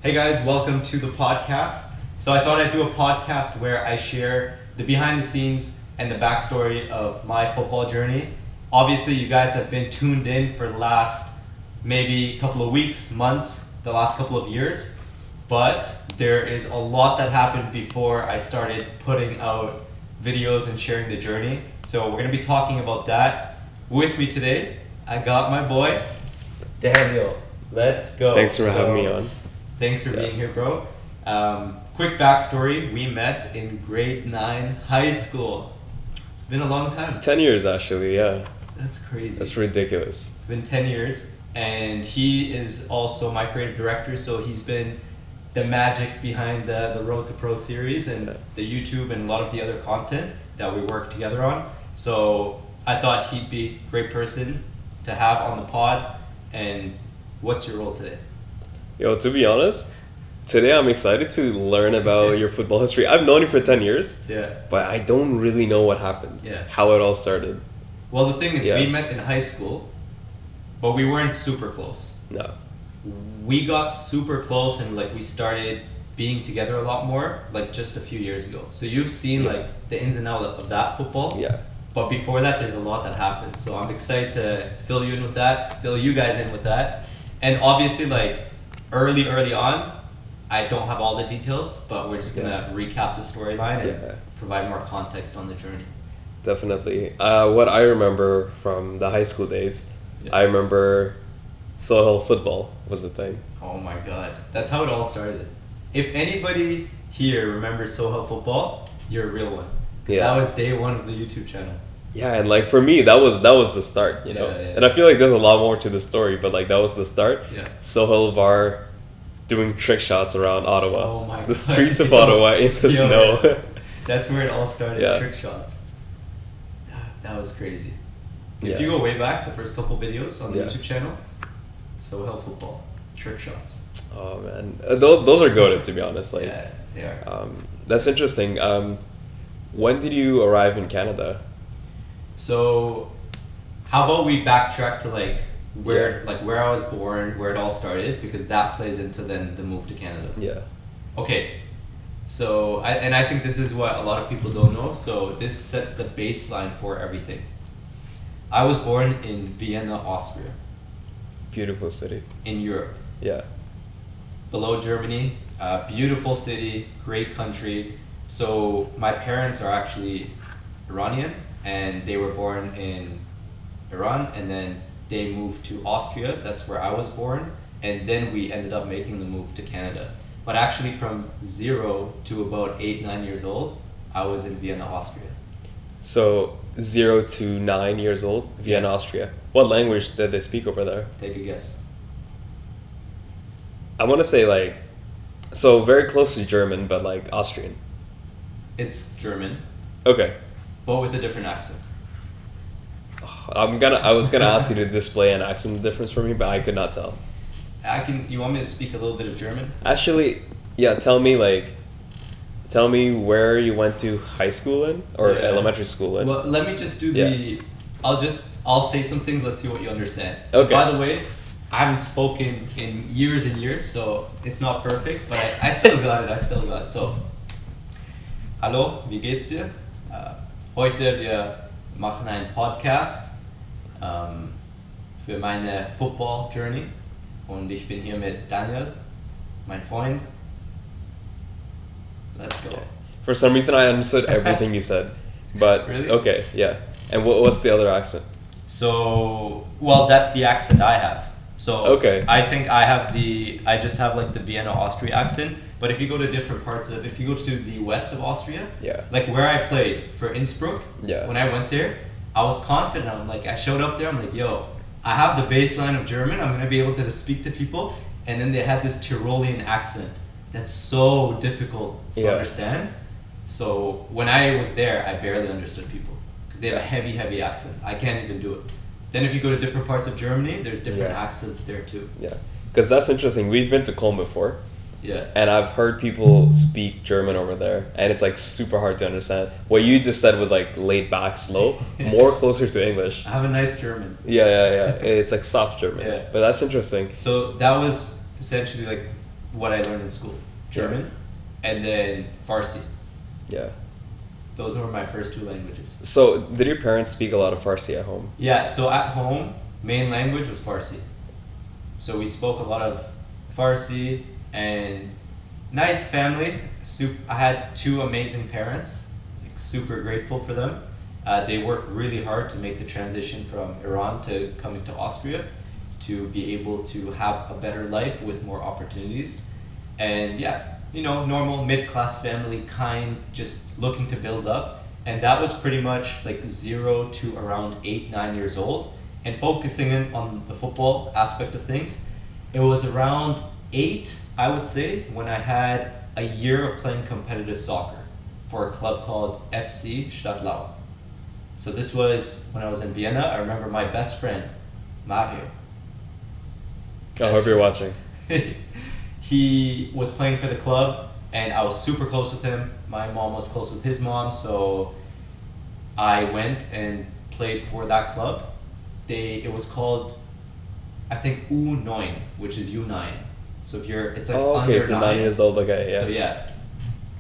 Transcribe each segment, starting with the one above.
Hey guys, welcome to the podcast. So I thought I'd do a podcast where I share the behind the scenes and the backstory of my football journey. Obviously, you guys have been tuned in for the last maybe couple of weeks, months, the last couple of years, but there is a lot that happened before I started putting out videos and sharing the journey. So we're going to be talking about that. With me today, I got my boy, Daniel. Let's go. Thanks for having me on. Thanks for being here, bro. Quick backstory, we met in grade 9 high school. It's been a long time. 10 years actually, yeah. That's crazy. That's ridiculous. It's been 10 years, and he is also my creative director, so he's been the magic behind the Road to Pro series and the YouTube and a lot of the other content that we work together on. So I thought he'd be a great person to have on the pod. And what's your role today? Yo, to be honest, today I'm excited to learn about your football history. I've known you for 10 years, but I don't really know what happened, how it all started. Well, the thing is, we met in high school, but we weren't super close. No. We got super close and we started being together a lot more just a few years ago. So you've seen the ins and outs of that football. Yeah. But before that, there's a lot that happened. So I'm excited to fill you in with that, fill you guys in with that. And obviously, early on, I don't have all the details, but we're just going to recap the storyline and provide more context on the journey. Definitely. What I remember from the high school days, I remember Soheil football was the thing. Oh my God. That's how it all started. If anybody here remembers Soheil football, you're a real one. That was day one of the YouTube channel. Yeah, and for me, that was the start, you know? And I feel like there's a lot more to the story, but that was the start. Yeah. Soheil Var doing trick shots around Ottawa. Oh my God. The streets of Ottawa in the snow. That's where it all started, trick shots. That was crazy. If you go way back, the first couple videos on the YouTube channel, Soheil football, trick shots. Oh man, those are goated, to be honest. Yeah, they are. That's interesting. When did you arrive in Canada? So, how about we backtrack to where I was born, where it all started, because that plays into then the move to Canada. Yeah. Okay. So I think this is what a lot of people don't know. So this sets the baseline for everything. I was born in Vienna, Austria. Beautiful city. In Europe. Yeah. Below Germany, beautiful city, great country. So my parents are actually Iranian, and they were born in Iran, and then they moved to Austria. That's where I was born, and then we ended up making the move to Canada. But actually from 0 to about 8-9 years old, I was in Vienna, Austria. So 0 to 9 years old, Vienna, Austria. What language did they speak over there? Take a guess. I want to say so very close to German, but Austrian. It's German. Okay. But with a different accent. I was gonna ask you to display an accent difference for me, but I could not tell. You want me to speak a little bit of German? Actually, yeah. Tell me where you went to high school in or elementary school in. Well, let me just do the. I'll say some things. Let's see what you understand. Okay. By the way, I haven't spoken in years and years, so it's not perfect, but I still got it. So, hallo, wie geht's dir? Heute wir machen einen Podcast für meine Football Journey und ich bin hier mit Daniel, mein Freund. Let's go. For some reason, I understood everything you said, but really? Okay, yeah. And what's the other accent? So, well, that's the accent I have. So okay. I think I just have the Vienna, Austria accent. But if you go to different if you go to the west of Austria, where I played for Innsbruck, when I went there, I was confident. I showed up there, I'm like, yo, I have the baseline of German, I'm going to be able to speak to people. And then they had this Tyrolean accent that's so difficult to understand. So when I was there, I barely understood people because they have a heavy, heavy accent. I can't even do it. Then if you go to different parts of Germany, there's different accents there too. Yeah, because that's interesting. We've been to Cologne before. Yeah. And I've heard people speak German over there, and it's super hard to understand. What you just said was laid back, slow, more closer to English. I have a nice German. Yeah. It's soft German. Yeah. But that's interesting. So that was essentially what I learned in school. German, and then Farsi. Yeah. Those were my first two languages. So, did your parents speak a lot of Farsi at home? Yeah, so at home, main language was Farsi. So we spoke a lot of Farsi, and nice family. I had two amazing parents, like, super grateful for them. They worked really hard to make the transition from Iran to coming to Austria to be able to have a better life with more opportunities. And yeah, you know, normal mid-class family, just looking to build up. And that was pretty much like 0 to around 8, 9 years old. And focusing in on the football aspect of things, it was around 8, I would say, when I had a year of playing competitive soccer for a club called FC Stadtlau. So this was when I was in Vienna. I remember my best friend, Mario. I hope you're watching. He was playing for the club, and I was super close with him. My mom was close with his mom, so I went and played for that club. It was called, I think, U9, which is U9. So if it's like under so 9 years old, okay, yeah. So yeah,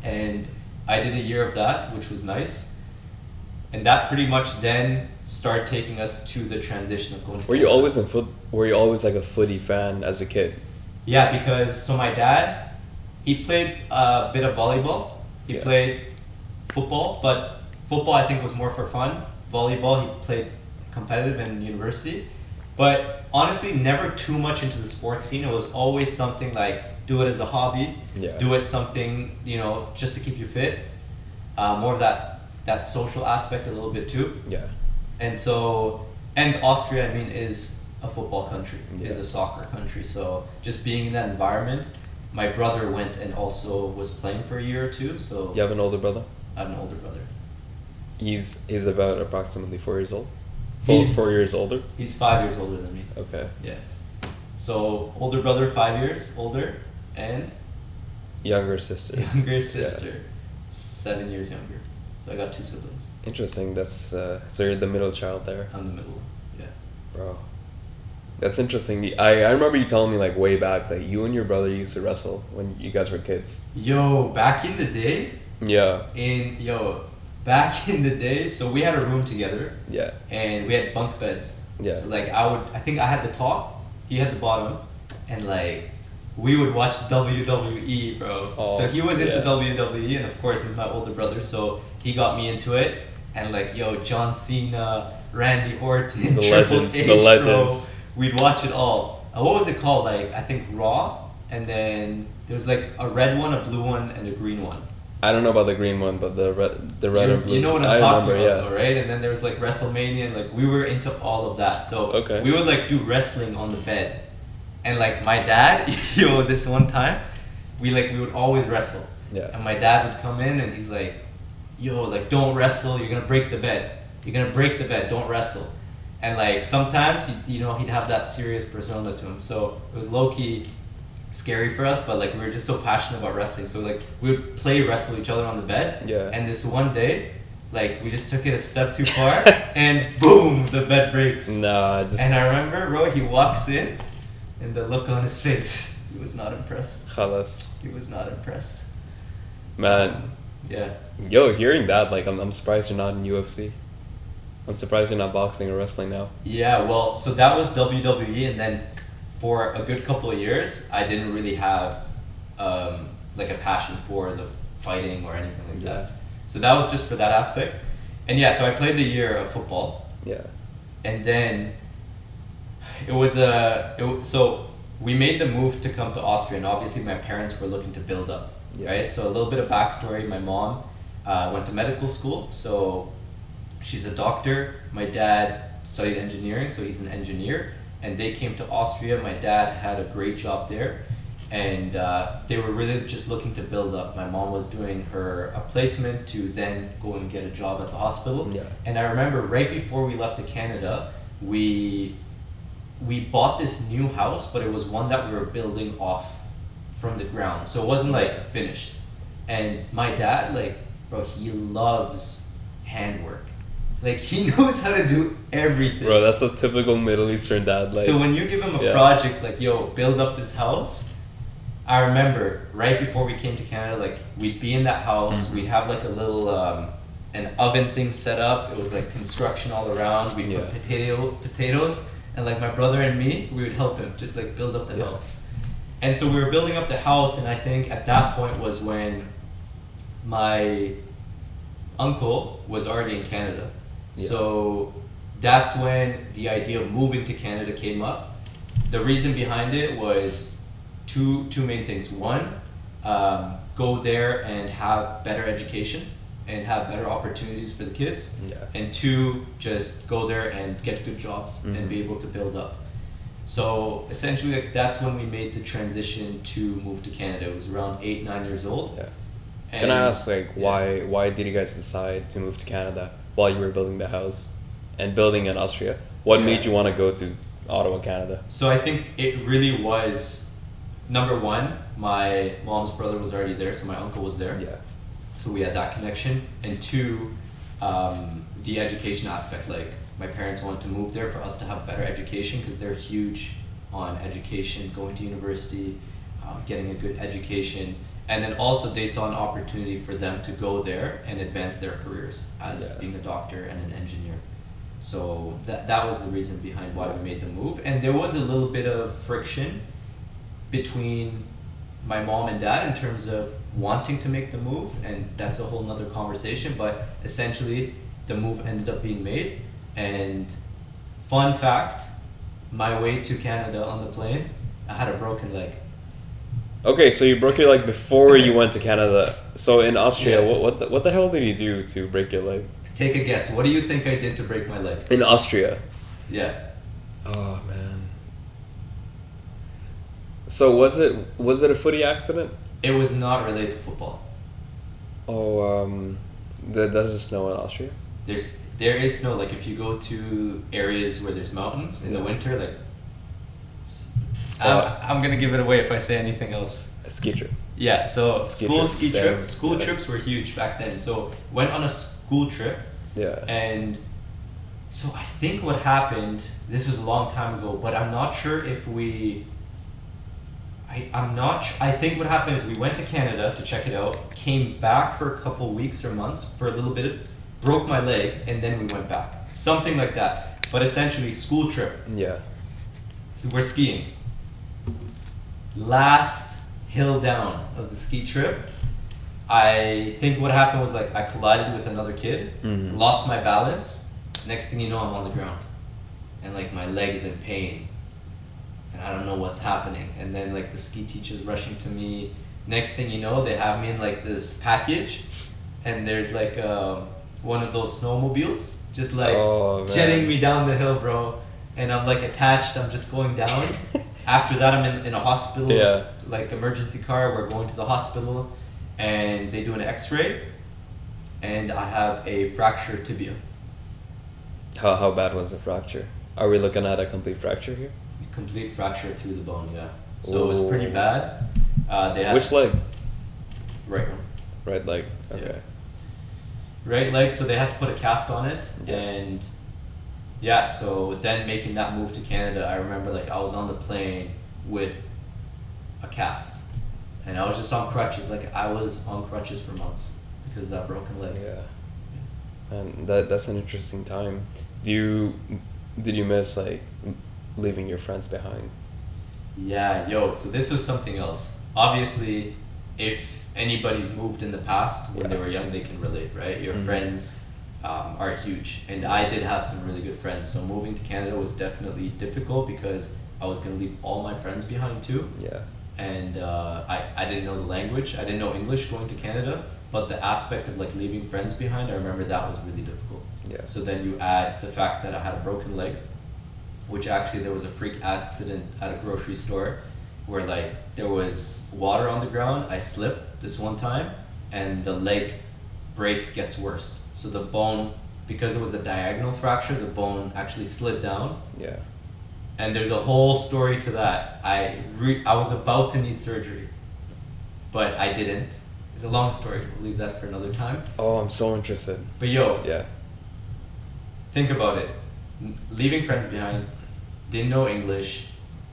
and I did a year of that, which was nice, and that pretty much then started taking us to the transition of going to Were you always like a footy fan as a kid? Yeah, because my dad, he played a bit of volleyball. He played football, but football I think was more for fun. Volleyball, he played competitive in university. But honestly, never too much into the sports scene. It was always something like, do it as a hobby. Yeah. Do it something, you know, just to keep you fit. More of that social aspect a little bit too. Yeah. And Austria, I mean, is a football country, is a soccer country. So just being in that environment, my brother went and also was playing for a year or two. So you have an older brother? I have an older brother. He's about approximately 4 years old? 4 years older? He's 5 years older than me. Okay. Yeah. So older brother, 5 years older, and younger sister. 7 years younger. So I got 2 siblings. Interesting. That's so you're the middle child there. I'm the middle. Yeah. Bro. That's interesting. I remember you telling me like way back that you and your brother used to wrestle when you guys were kids. Yo, back in the day? Yeah. Back in the day, so we had a room together. Yeah. And we had bunk beds. Yeah. So like I think I had the top, he had the bottom, and like we would watch WWE, bro. Oh, so he was into WWE, and of course he's my older brother, so he got me into it. And like, John Cena, Randy Orton, Triple H, the legends. bro. We'd watch it all. What was it called? Like, I think Raw, and then there was like a red one, a blue one, and a green one. I don't know about the green one, but the red and blue. You know what I'm talking about, though, right? And then there was like WrestleMania, and like we were into all of that. So we would like do wrestling on the bed, and like my dad, this one time, we would always wrestle. Yeah. And my dad would come in, and he's like, like don't wrestle, you're gonna break the bed. You're gonna break the bed. Don't wrestle. And like sometimes he'd have that serious persona to him. So it was low key scary for us, but like we were just so passionate about wrestling. So like we would wrestle each other on the bed. Yeah. And this one day, like we just took it a step too far, and boom, the bed breaks. Nah. And I remember, bro, he walks in, and the look on his face, he was not impressed. Khalas. He was not impressed. Man. Yeah. Yo, hearing that, like I'm surprised you're not in UFC. I'm surprised you're not boxing or wrestling now. Yeah, well, so that was WWE, and then for a good couple of years, I didn't really have like a passion for the fighting or anything like that. So that was just for that aspect. And yeah, so I played the year of football. Yeah. And then so we made the move to come to Austria, and obviously my parents were looking to build up, right? So a little bit of backstory. My mom went to medical school, so she's a doctor. My dad studied engineering, so he's an engineer. And they came to Austria. My dad had a great job there. And they were really just looking to build up. My mom was doing a placement to then go and get a job at the hospital. Yeah. And I remember right before we left to Canada, we bought this new house, but it was one that we were building off from the ground. So it wasn't like finished. And my dad, like, bro, he loves handwork. Like, he knows how to do everything. Bro, that's a typical Middle Eastern dad. Like, so when you give him a project, like, build up this house, I remember right before we came to Canada, like we'd be in that house, we'd have like a little an oven thing set up. It was like construction all around. We'd put potatoes, and like my brother and me, we would help him just like build up the house. And so we were building up the house, and I think at that point was when my uncle was already in Canada. So that's when the idea of moving to Canada came up. The reason behind it was two main things. One, go there and have better education and have better opportunities for the kids. And two, just go there and get good jobs and be able to build up. So essentially, like, that's when we made the transition to move to Canada. It was around 8-9 years old. And can I ask, like, why did you guys decide to move to Canada while you were building the house and building in Austria? What made you want to go to Ottawa, Canada? So I think it really was, number one, my mom's brother was already there, so my uncle was there. So we had that connection. And two, the education aspect, like my parents wanted to move there for us to have better education because they're huge on education, going to university, getting a good education. And then also they saw an opportunity for them to go there and advance their careers as being a doctor and an engineer. So that was the reason behind why we made the move. And there was a little bit of friction between my mom and dad in terms of wanting to make the move, and that's a whole nother conversation, but essentially the move ended up being made. And fun fact, my way to Canada on the plane, I had a broken leg. Okay, so you broke your leg before you went to Canada. So in Austria, what the hell did you do to break your leg? Take a guess. What do you think I did to break my leg? In Austria? Yeah. Oh, man. So was it a footy accident? It was not related to football. Oh, does it snow in Austria? There is snow. Like if you go to areas where there's mountains in the winter, like I'm gonna give it away if I say anything else. A ski trip. Yeah. So school trips were huge back then. So went on a school trip. Yeah. And so I think what happened. This was a long time ago, but I'm not sure if we. I think what happened is we went to Canada to check it out, came back for a couple weeks or months for a little bit, broke my leg, and then we went back. Something like that. But essentially, school trip. Yeah. So we're skiing. Last hill down of the ski trip, I think what happened was like I collided with another kid, lost my balance. Next thing you know, I'm on the ground. And like my leg is in pain. And I don't know what's happening. And then like the ski teacher's rushing to me. Next thing you know, they have me in like this package, and there's like one of those snowmobiles just like jetting me down the hill, bro. And I'm like attached, I'm just going down. After that, I'm in a hospital, like emergency car. We're going to the hospital, and they do an X-ray, and I have a fractured tibia. How bad was the fracture? Are we looking at a complete fracture here? Complete fracture through the bone, yeah. So it was pretty bad. They had Which leg? Right one. Right leg. Okay. Yeah. Right leg. So they had to put a cast on it, and so then making that move to Canada, I remember like I was on the plane with a cast, and I was just on crutches. Like I was on crutches for months because of that broken leg. Yeah. And that's an interesting time. Did you miss like leaving your friends behind? Yeah, so this was something else. Obviously, if anybody's moved in the past when they were young, they can relate, right? Your friends are huge, and I did have some really good friends. So moving to Canada was definitely difficult because I was going to leave all my friends behind too. Yeah. And I didn't know the language. I didn't know English going to Canada, but the aspect of like leaving friends behind, I remember that was really difficult. Yeah. So then you add the fact that I had a broken leg, which actually there was a freak accident at a grocery store where like there was water on the ground. I slipped this one time and the leg break gets worse. So the bone, because it was a diagonal fracture, the bone actually slid down. Yeah. And there's a whole story to that. I was about to need surgery, but I didn't. It's a long story. We'll leave that for another time. Oh, I'm so interested. But think about it. Leaving friends behind, didn't know English,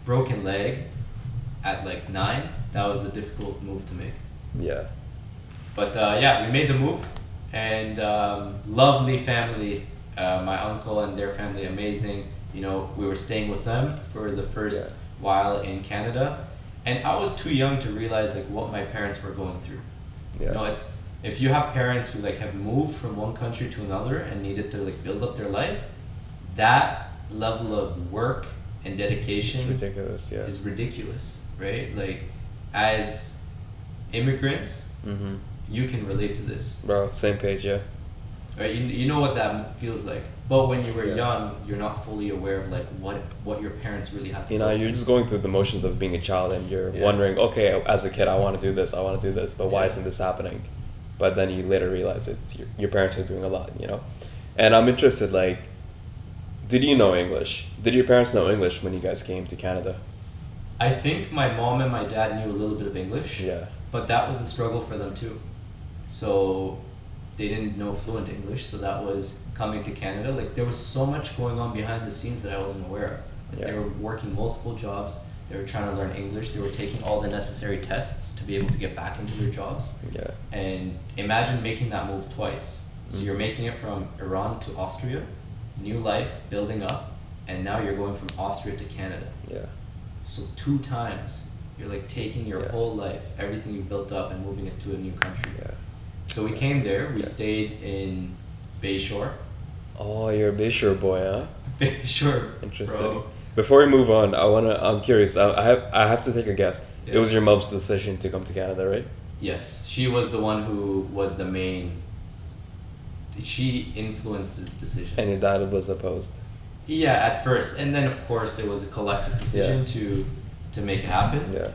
broken leg, at like 9, that was a difficult move to make. Yeah. But we made the move, and lovely family. My uncle and their family, amazing. You know, we were staying with them for the first while in Canada, and I was too young to realize like what my parents were going through. Yeah. You know, it's if you have parents who like have moved from one country to another and needed to like build up their life, that level of work and dedication is ridiculous, right? Like, as immigrants, you can relate to this. Bro, same page, yeah. Right, you know what that feels like. But when you were young, you're not fully aware of like what your parents really have to go through. You're just going through the motions of being a child, and you're wondering, okay, as a kid, I want to do this, but why isn't this happening? But then you later realize it's your parents are doing a lot, you know? And I'm interested, like, did you know English? Did your parents know English when you guys came to Canada? I think my mom and my dad knew a little bit of English. Yeah. But that was a struggle for them too. So they didn't know fluent English, so that was coming to Canada. Like, there was so much going on behind the scenes that I wasn't aware of. Like, they were working multiple jobs. They were trying to learn English. They were taking all the necessary tests to be able to get back into their jobs. Yeah. And imagine making that move twice. So you're making it from Iran to Austria, new life, building up, and now you're going from Austria to Canada. Yeah. So 2 times, you're like taking your whole life, everything you built up, and moving it to a new country. Yeah. So we came there. We stayed in Bayshore. Oh, you're a Bayshore boy, huh? Bayshore. Interesting. Bro. Before we move on, I'm curious. I have to take a guess. Yeah. It was your mom's decision to come to Canada, right? Yes, she was the one who was the main. She influenced the decision. And your dad was opposed. Yeah, at first, and then of course it was a collective decision to make it happen. Yeah.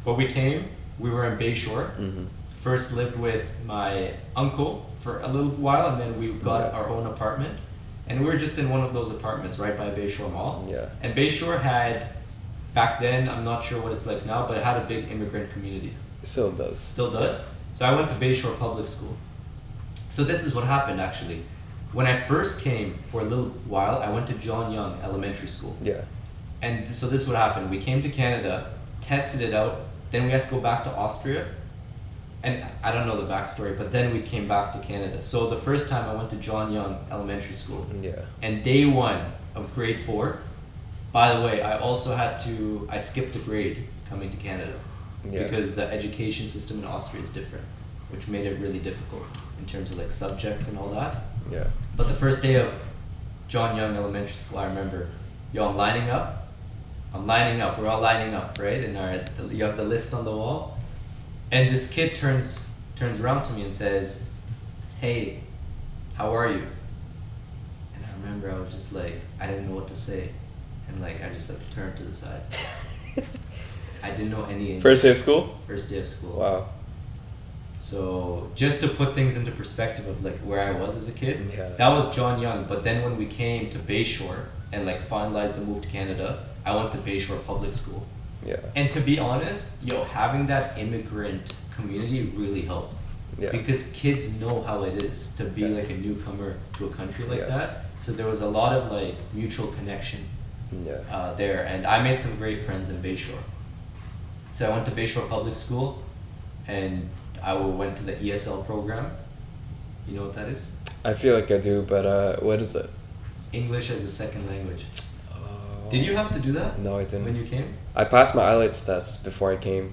But we came. We were in Bayshore. First lived with my uncle for a little while, and then we got our own apartment. And we were just in one of those apartments right by Bayshore Mall. Yeah. And Bayshore had, back then, I'm not sure what it's like now, but it had a big immigrant community. It still does. Still does? Yeah. So I went to Bayshore Public School. So this is what happened, actually. When I first came for a little while, I went to John Young Elementary School. Yeah. And so this is what happened. We came to Canada, tested it out, then we had to go back to Austria. And I don't know the backstory, but then we came back to Canada. So the first time I went to John Young Elementary School. Yeah. And day 1 of grade 4, by the way, I skipped a grade coming to Canada. Yeah. Because the education system in Austria is different, which made it really difficult in terms of like subjects and all that. Yeah. But the first day of John Young Elementary School, I remember, I'm lining up, we're all lining up, right? And you have the list on the wall. And this kid turns around to me and says, "Hey, how are you?" And I remember I was just like, I didn't know what to say. And like, I just like turned to the side. I didn't know any English. First day of school? First day of school. Wow. So just to put things into perspective of like where I was as a kid, that was John Young. But then when we came to Bayshore and like finalized the move to Canada, I went to Bayshore Public School. Yeah. And to be honest, having that immigrant community really helped. Yeah. Because kids know how it is to be like a newcomer to a country like that. So there was a lot of like mutual connection there. And I made some great friends in Bayshore. So I went to Bayshore Public School, and I went to the ESL program. You know what that is? I feel like I do, but what is it? English as a second language. Did you have to do that? No, I didn't. When you came? I passed my IELTS test before I came.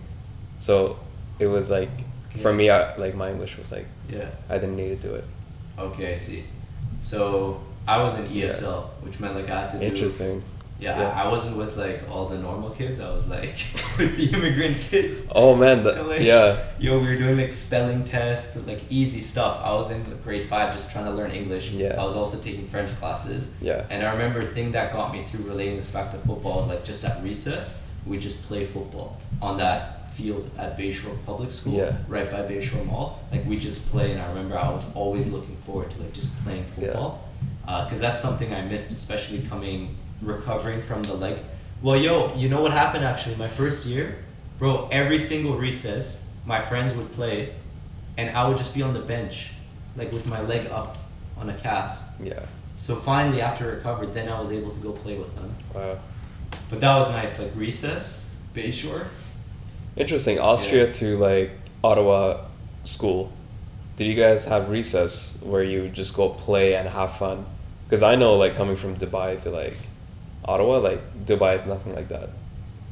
So it was like, for me, my English was like, I didn't need to do it. Okay, I see. So I was in ESL, which meant like I had to do... Interesting. Yeah. I wasn't with like all the normal kids. I was like with the immigrant kids. Oh man, we were doing like spelling tests and like easy stuff. I was in grade 5 just trying to learn English. Yeah. I was also taking French classes. Yeah. And I remember a thing that got me through relating this back to football, like just at recess, we just play football on that field at Bayshore Public School, right by Bayshore Mall. Like we just play, and I remember I was always looking forward to like just playing football, because that's something I missed, especially recovering from the leg. Well, you know what happened actually? My first year, bro, every single recess, my friends would play, and I would just be on the bench, like with my leg up on a cast. Yeah. So finally, after I recovered, then I was able to go play with them. Wow. But that was nice, like recess, Bayshore, Interesting. Austria to like Ottawa school. Did you guys have recess where you would just go play and have fun? Because I know like coming from Dubai to like Ottawa, like Dubai is nothing like that.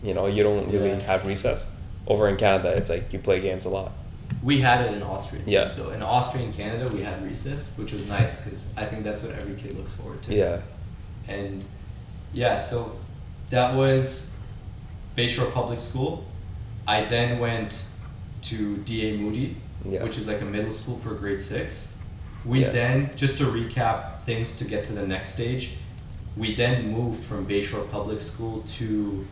You know, you don't really have recess. Over in Canada, it's like you play games a lot. We had it in Austria too. Yeah. So in Austria and Canada, we had recess, which was nice because I think that's what every kid looks forward to. Yeah. And yeah, so that was Bayshore Public School. I then went to D.A. Moody, which is like a middle school for grade 6. We then, just to recap things to get to the next stage, we then moved from Bayshore Public School to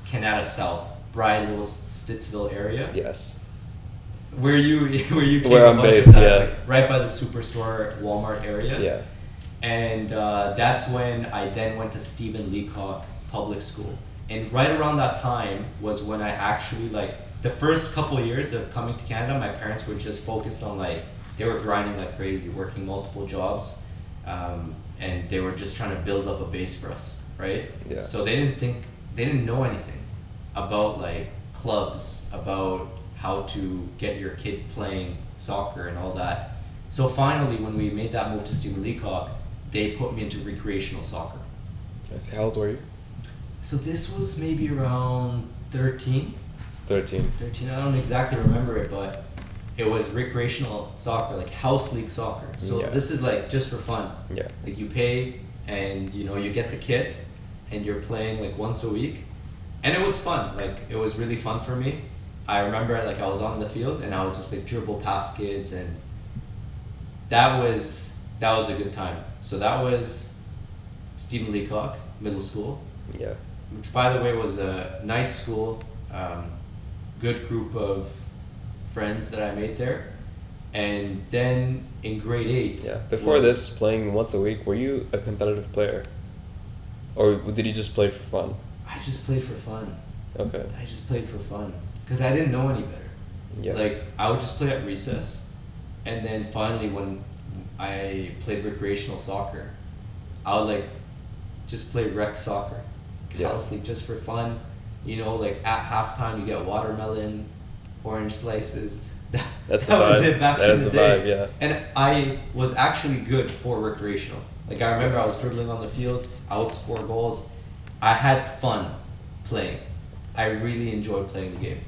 Canada South, Bridal, Stittsville area. Yes. Where you came where I'm based, like, right by the Superstore Walmart area. Yeah. And that's when I then went to Stephen Leacock Public School. And right around that time was when I actually, like, the first couple of years of coming to Canada, my parents were just focused on, like, they were grinding like crazy, working multiple jobs, and they were just trying to build up a base for us, right? Yeah. So they didn't know anything about, like, clubs, about how to get your kid playing soccer and all that. So finally, when we made that move to Stephen Leacock, they put me into recreational soccer. How old were you? So this was maybe around 13. 13. I don't exactly remember it, but it was recreational soccer, like house league soccer. So this is like just for fun. Yeah. Like you pay and you get the kit and you're playing like once a week. And it was fun. Like it was really fun for me. I remember like I was on the field and I would just like dribble past kids, and that was a good time. So that was Stephen Leacock Middle School. Yeah. Which, by the way, was a nice school, good group of friends that I made there. And then in grade 8... Yeah, before this, playing once a week, were you a competitive player? Or did you just play for fun? I just played for fun. Okay. I just played for fun. Because I didn't know any better. Yeah. Like, I would just play at recess. And then finally, when I played recreational soccer, I would, like, just play rec soccer. House league, just for fun. Like at halftime you get watermelon, orange slices. That was it back in the day. Vibe, yeah. And I was actually good for recreational. Like I remember I was dribbling on the field, I would score goals. I had fun playing. I really enjoyed playing the game.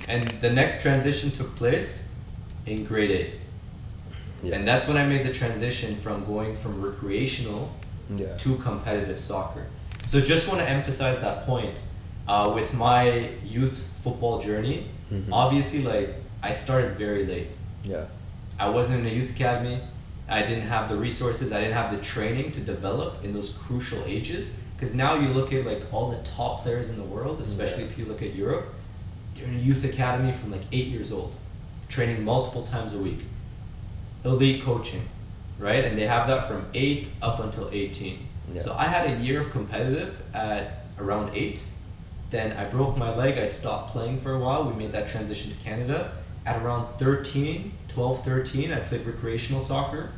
And the next transition took place in grade 8. Yeah. And that's when I made the transition from going from recreational to competitive soccer. So just want to emphasize that point. With my youth football journey, obviously, like, I started very late. Yeah. I wasn't in a youth academy. I didn't have the resources. I didn't have the training to develop in those crucial ages. Because now you look at, like, all the top players in the world, especially if you look at Europe, they're in a youth academy from, like, 8 years old, training multiple times a week. Elite coaching, right? And they have that from 8 up until 18. Yeah. So I had a year of competitive at around 8. Then I broke my leg. I stopped playing for a while. We made that transition to Canada. At around 12, 13, I played recreational soccer,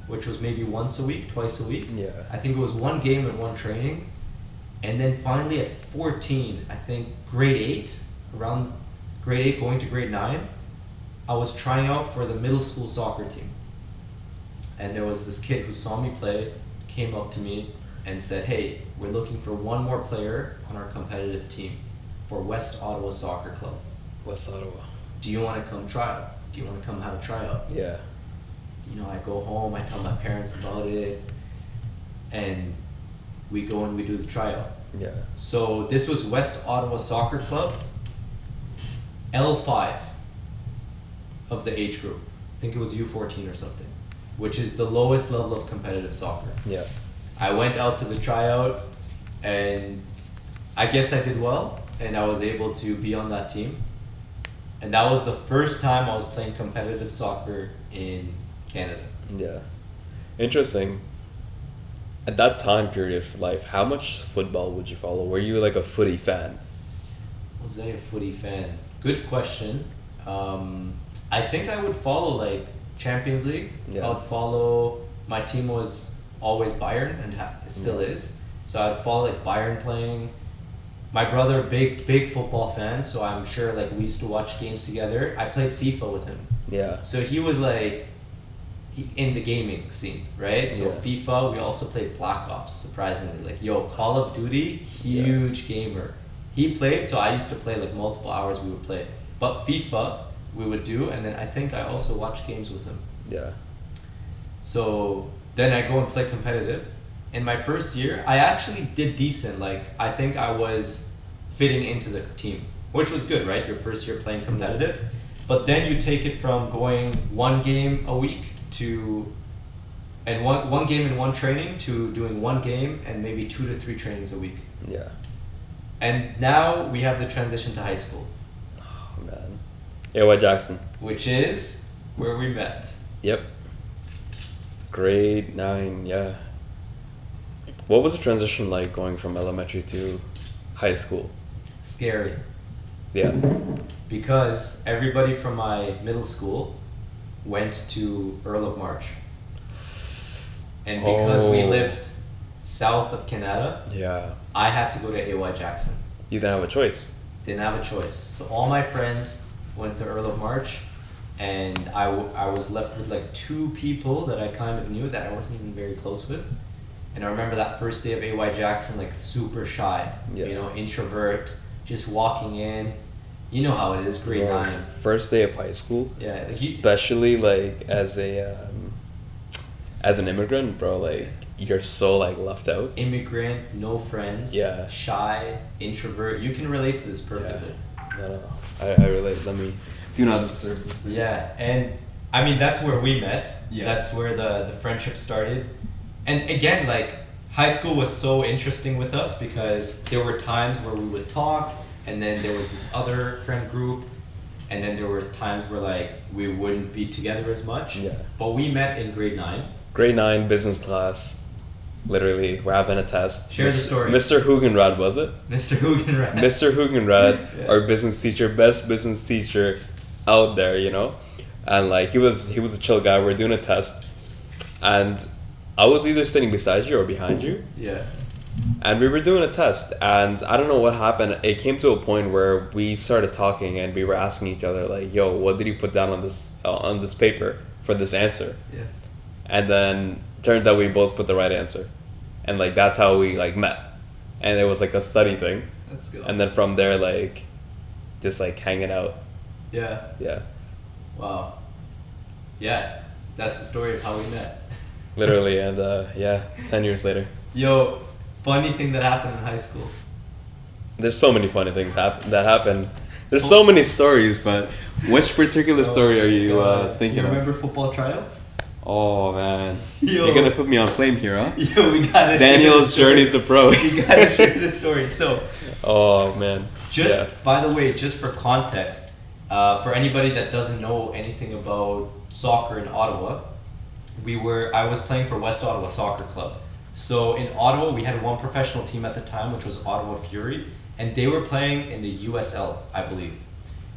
which was maybe once a week, twice a week. Yeah. I think it was one game and one training. And then finally at 14, I think around grade 8 going to grade 9, I was trying out for the middle school soccer team. And there was this kid who saw me play, came up to me and said, "Hey, we're looking for one more player on our competitive team for West Ottawa Soccer Club. West Ottawa. Do you want to come try out? Do you want to come have a tryout?" Yeah. I go home, I tell my parents about it, and we go and we do the tryout. Yeah. So this was West Ottawa Soccer Club, L5 of the age group. I think it was U14 or something, which is the lowest level of competitive soccer. Yeah. I went out to the tryout, and I guess I did well, and I was able to be on that team. And that was the first time I was playing competitive soccer in Canada. Yeah. Interesting. At that time period of life, how much football would you follow? Were you like a footy fan? Was I a footy fan? Good question. I think I would follow like Champions League. Yeah. I would follow, my team was always Bayern and it still is. So I'd follow like Bayern playing. My brother, big football fan, so I'm sure like we used to watch games together. I played FIFA with him. Yeah. So he was like in the gaming scene, right? So FIFA, we also played Black Ops, surprisingly. Like, yo, Call of Duty, huge gamer. He played, so I used to play like multiple hours we would play. But FIFA, we would do, and then I think I also watched games with him. Yeah. So then I go and play competitive. In my first year, I actually did decent. Like, I think I was fitting into the team, which was good, right? Your first year playing competitive. But then you take it from going one game a week to, and one game and one training, to doing one game and maybe 2 to 3 trainings a week. Yeah. And now we have the transition to high school. Oh, man. AY Jackson. Which is where we met. Yep. Grade 9, yeah. What was the transition like going from elementary to high school? Scary. Yeah. Because everybody from my middle school went to Earl of March. And because we lived south of Canada, I had to go to AY Jackson. You didn't have a choice. Didn't have a choice. So all my friends went to Earl of March, and I was left with like 2 people that I kind of knew that I wasn't even very close with. And I remember that first day of AY Jackson, like super shy, you know, introvert, just walking in. You know how it is, grade 9. First day of high school. Yeah. Especially like as an immigrant, bro, like you're so like left out. Immigrant, no friends. Yeah. Shy, introvert. You can relate to this perfectly. Yeah. No. I relate. Let me do not disturb this thing. Yeah, and I mean that's where we met. Yeah. That's where the friendship started. And again, like, high school was so interesting with us because there were times where we would talk, and then there was this other friend group, and then there was times where like we wouldn't be together as much. Yeah. But we met in grade 9. Grade 9 business class. Literally, we're having a test. Share the story. Mr. Hugenrad, was it? Mr. Hugenrad. Mr. Hugenrad, our business teacher, best business teacher out there, you know? And like he was a chill guy. We're doing a test, and I was either sitting beside you or behind you. Yeah. And we were doing a test, and I don't know what happened. It came to a point where we started talking, and we were asking each other like, "Yo, what did you put down on this paper for this answer?" Yeah. And then turns out we both put the right answer, and like that's how we like met, and it was like a study thing. That's good. And then from there, like, just like hanging out. Yeah. Yeah. Wow. Yeah, that's the story of how we met. Literally, and 10 years later. Yo, funny thing that happened in high school. There's so many funny things that happen. There's so many stories, but which particular story are you thinking of? You remember football tryouts? Oh man, Yo. You're gonna put me on flame here, huh? Yo, we gotta. Daniel's journey to pro. We gotta share this story. So. Oh man. By the way, just for context, for anybody that doesn't know anything about soccer in Ottawa, I was playing for West Ottawa Soccer Club. So in Ottawa, we had one professional team at the time, which was Ottawa Fury, and they were playing in the USL, I believe.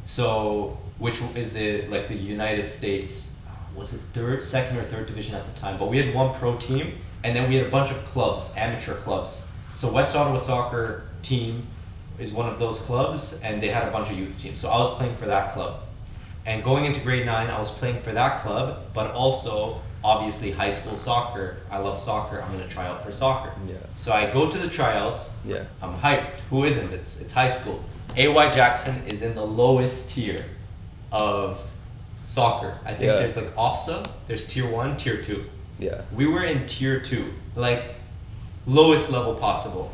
So, which is the United States, was it second or third division at the time? But we had one pro team, and then we had a bunch of clubs, amateur clubs. So West Ottawa Soccer Team is one of those clubs, and they had a bunch of youth teams. So I was playing for that club. And going into grade 9, I was playing for that club, but also obviously high school soccer. I love soccer. I'm gonna try out for soccer. Yeah. So I go to the tryouts. Yeah. I'm hyped. Who isn't? It's high school. AY Jackson is in the lowest tier of soccer. I think there's like OFSA. There's tier 1, tier 2. Yeah. We were in tier 2, like lowest level possible.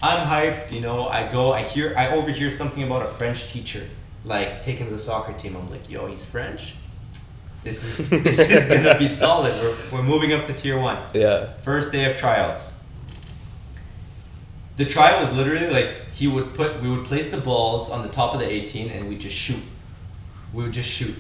I'm hyped. You know, I overhear something about a French teacher like taking the soccer team. I'm like, yo, he's French. This is gonna be solid. We're moving up to tier 1. Yeah. First day of tryouts. The tryout was literally like we would place the balls on the top of the 18 and we just shoot. We would just shoot.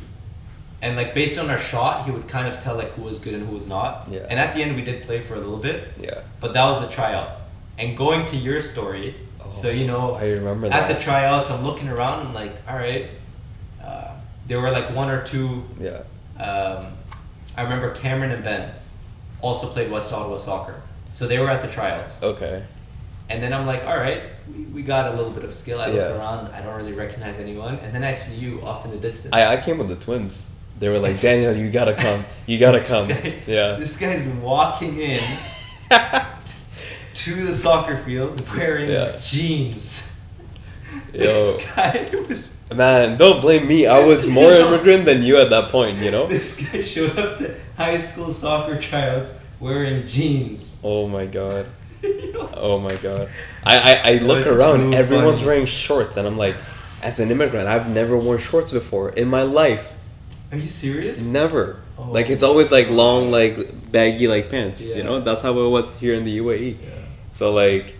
And like based on our shot, he would kind of tell like who was good and who was not. Yeah. And at the end we did play for a little bit. Yeah. But that was the tryout. And going to your story, so you know, I remember at the tryouts, I'm looking around and like, all right, there were like 1 or 2. Yeah. I remember Cameron and Ben also played West Ottawa Soccer, so they were at the tryouts. Okay. And then I'm like, all right, we got a little bit of skill. I look around, I don't really recognize anyone. And then I see you off in the distance. I came with the twins. They were like, Daniel, you gotta come. You gotta come. This guy's walking in to the soccer field wearing jeans. This guy was... Man, don't blame me. I was more immigrant than you at that point, you know? This guy showed up to high school soccer tryouts wearing jeans. Oh my god. Oh my god. I look around, everyone's wearing shorts, and I'm like, as an immigrant, I've never worn shorts before in my life. Are you serious? Never. Oh. Like, it's always like long, like baggy like pants, you know? That's how it was here in the UAE. Yeah. So like,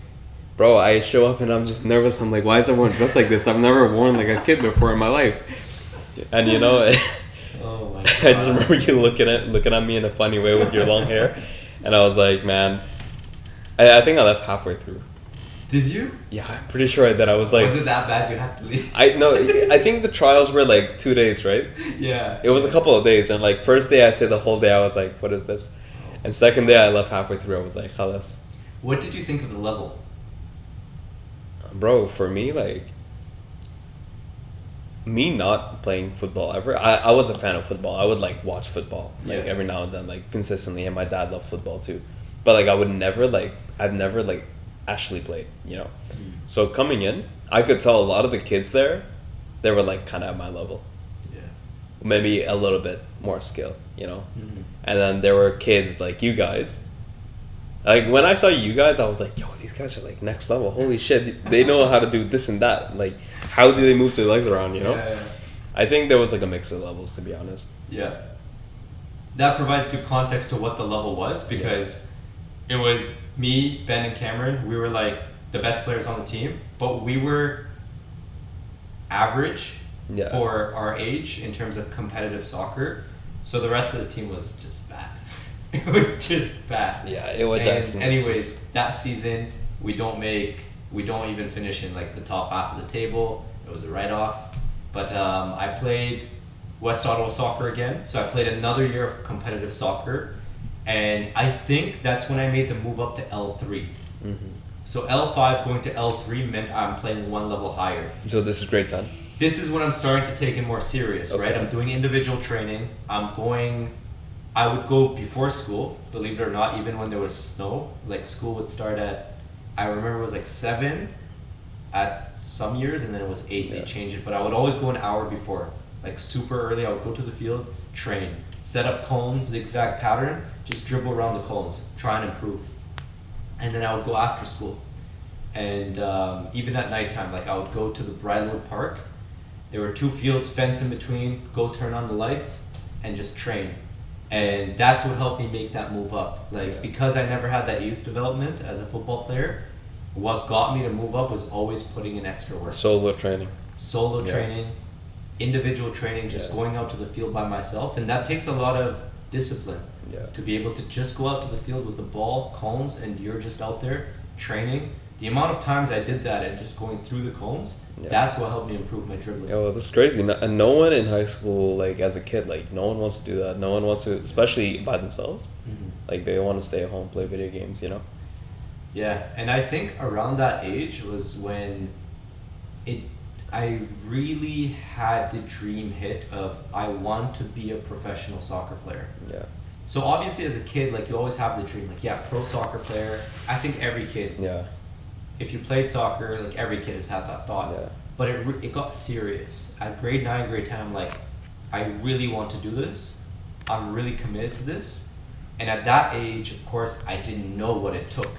bro, I show up and I'm just nervous. I'm like, why is everyone dressed like this? I've never worn like a kid before in my life. And you know, oh my God. I just remember you looking at me in a funny way with your long hair, and I was like, man, I think I left halfway through. Did you? Yeah, I'm pretty sure I did. I was like... Was it that bad you had to leave? I think the trials were like 2 days, right? Yeah. It was a couple of days, and like first day I stayed the whole day, I was like, what is this? And second day I left halfway through, I was like, khalas. What did you think of the level? Bro, for me, like... Me not playing football ever, I was a fan of football. I would like watch football like every now and then, like consistently, and my dad loved football too. But like I've never like actually played, you know. So coming in, I could tell a lot of the kids there, they were like kind of at my level. Yeah. Maybe a little bit more skill, you know. And then there were kids like you guys. Like when I saw you guys, I was like, yo, these guys are like next level. Holy shit, they know how to do this and that. Like, how do they move their legs around, you know? Yeah. I think there was like a mix of levels, to be honest. Yeah. That provides good context to what the level was, because it was me, Ben, and Cameron. We were like the best players on the team, but we were average for our age in terms of competitive soccer. So the rest of the team was just bad. It was just bad. Yeah, it was. And anyways, that season we don't even finish in like the top half of the table. It was a write-off. But I played West Ottawa soccer again. So I played another year of competitive soccer. And I think that's when I made the move up to L3. So L5 going to L3 meant I'm playing one level higher. So this is grade 10? This is when I'm starting to take it more serious, right? I'm doing individual training. I would go before school, believe it or not, even when there was snow. Like school would start at, I remember it was like 7 at some years, and then it was 8, they changed it. But I would always go an hour before, like super early. I would go to the field, train, set up cones, zigzag pattern, just dribble around the cones, try and improve. And then I would go after school. And even at nighttime, like I would go to the Bridlewood Park. There were 2 fields, fence in between, go turn on the lights, and just train. And that's what helped me make that move up. Like, because I never had that youth development as a football player, what got me to move up was always putting in extra work. Solo training, individual training, just going out to the field by myself. And that takes a lot of discipline to be able to just go out to the field with the ball, cones, and you're just out there training. The amount of times I did that and just going through the cones, that's what helped me improve my dribbling. Oh, that's crazy. No one in high school, like as a kid, like no one wants to do that. No one wants to, especially by themselves. Like they want to stay at home, play video games, you know? Yeah, and I think around that age was when I really had the dream hit of I want to be a professional soccer player. Yeah. So obviously as a kid, like you always have the dream, like pro soccer player. I think every kid. Yeah. If you played soccer, like every kid has had that thought. Yeah. But it got serious. At grade 9, grade 10, I'm like, I really want to do this. I'm really committed to this. And at that age, of course, I didn't know what it took.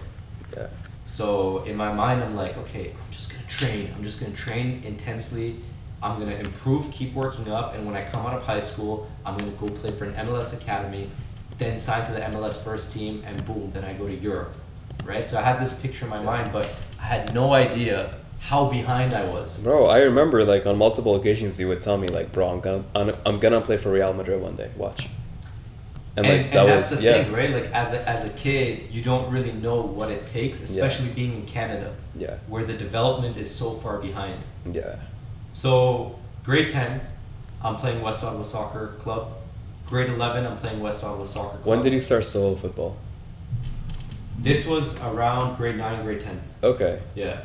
Yeah. So in my mind, I'm like, okay, I'm just going to train. I'm just going to train intensely. I'm going to improve, keep working up. And when I come out of high school, I'm going to go play for an MLS academy, then sign to the MLS first team, and boom, then I go to Europe. Right? So I had this picture in my mind, but I had no idea how behind I was. Bro, I remember like on multiple occasions you would tell me like, bro, I'm gonna play for Real Madrid one day. Watch. And that's the thing, right? Like as a kid, you don't really know what it takes, especially being in Canada, where the development is so far behind. Yeah. So grade 10, I'm playing West Ottawa Soccer Club. Grade 11, I'm playing West Ottawa Soccer Club. When did you start solo football? This was around grade 9, grade 10. Okay. Yeah.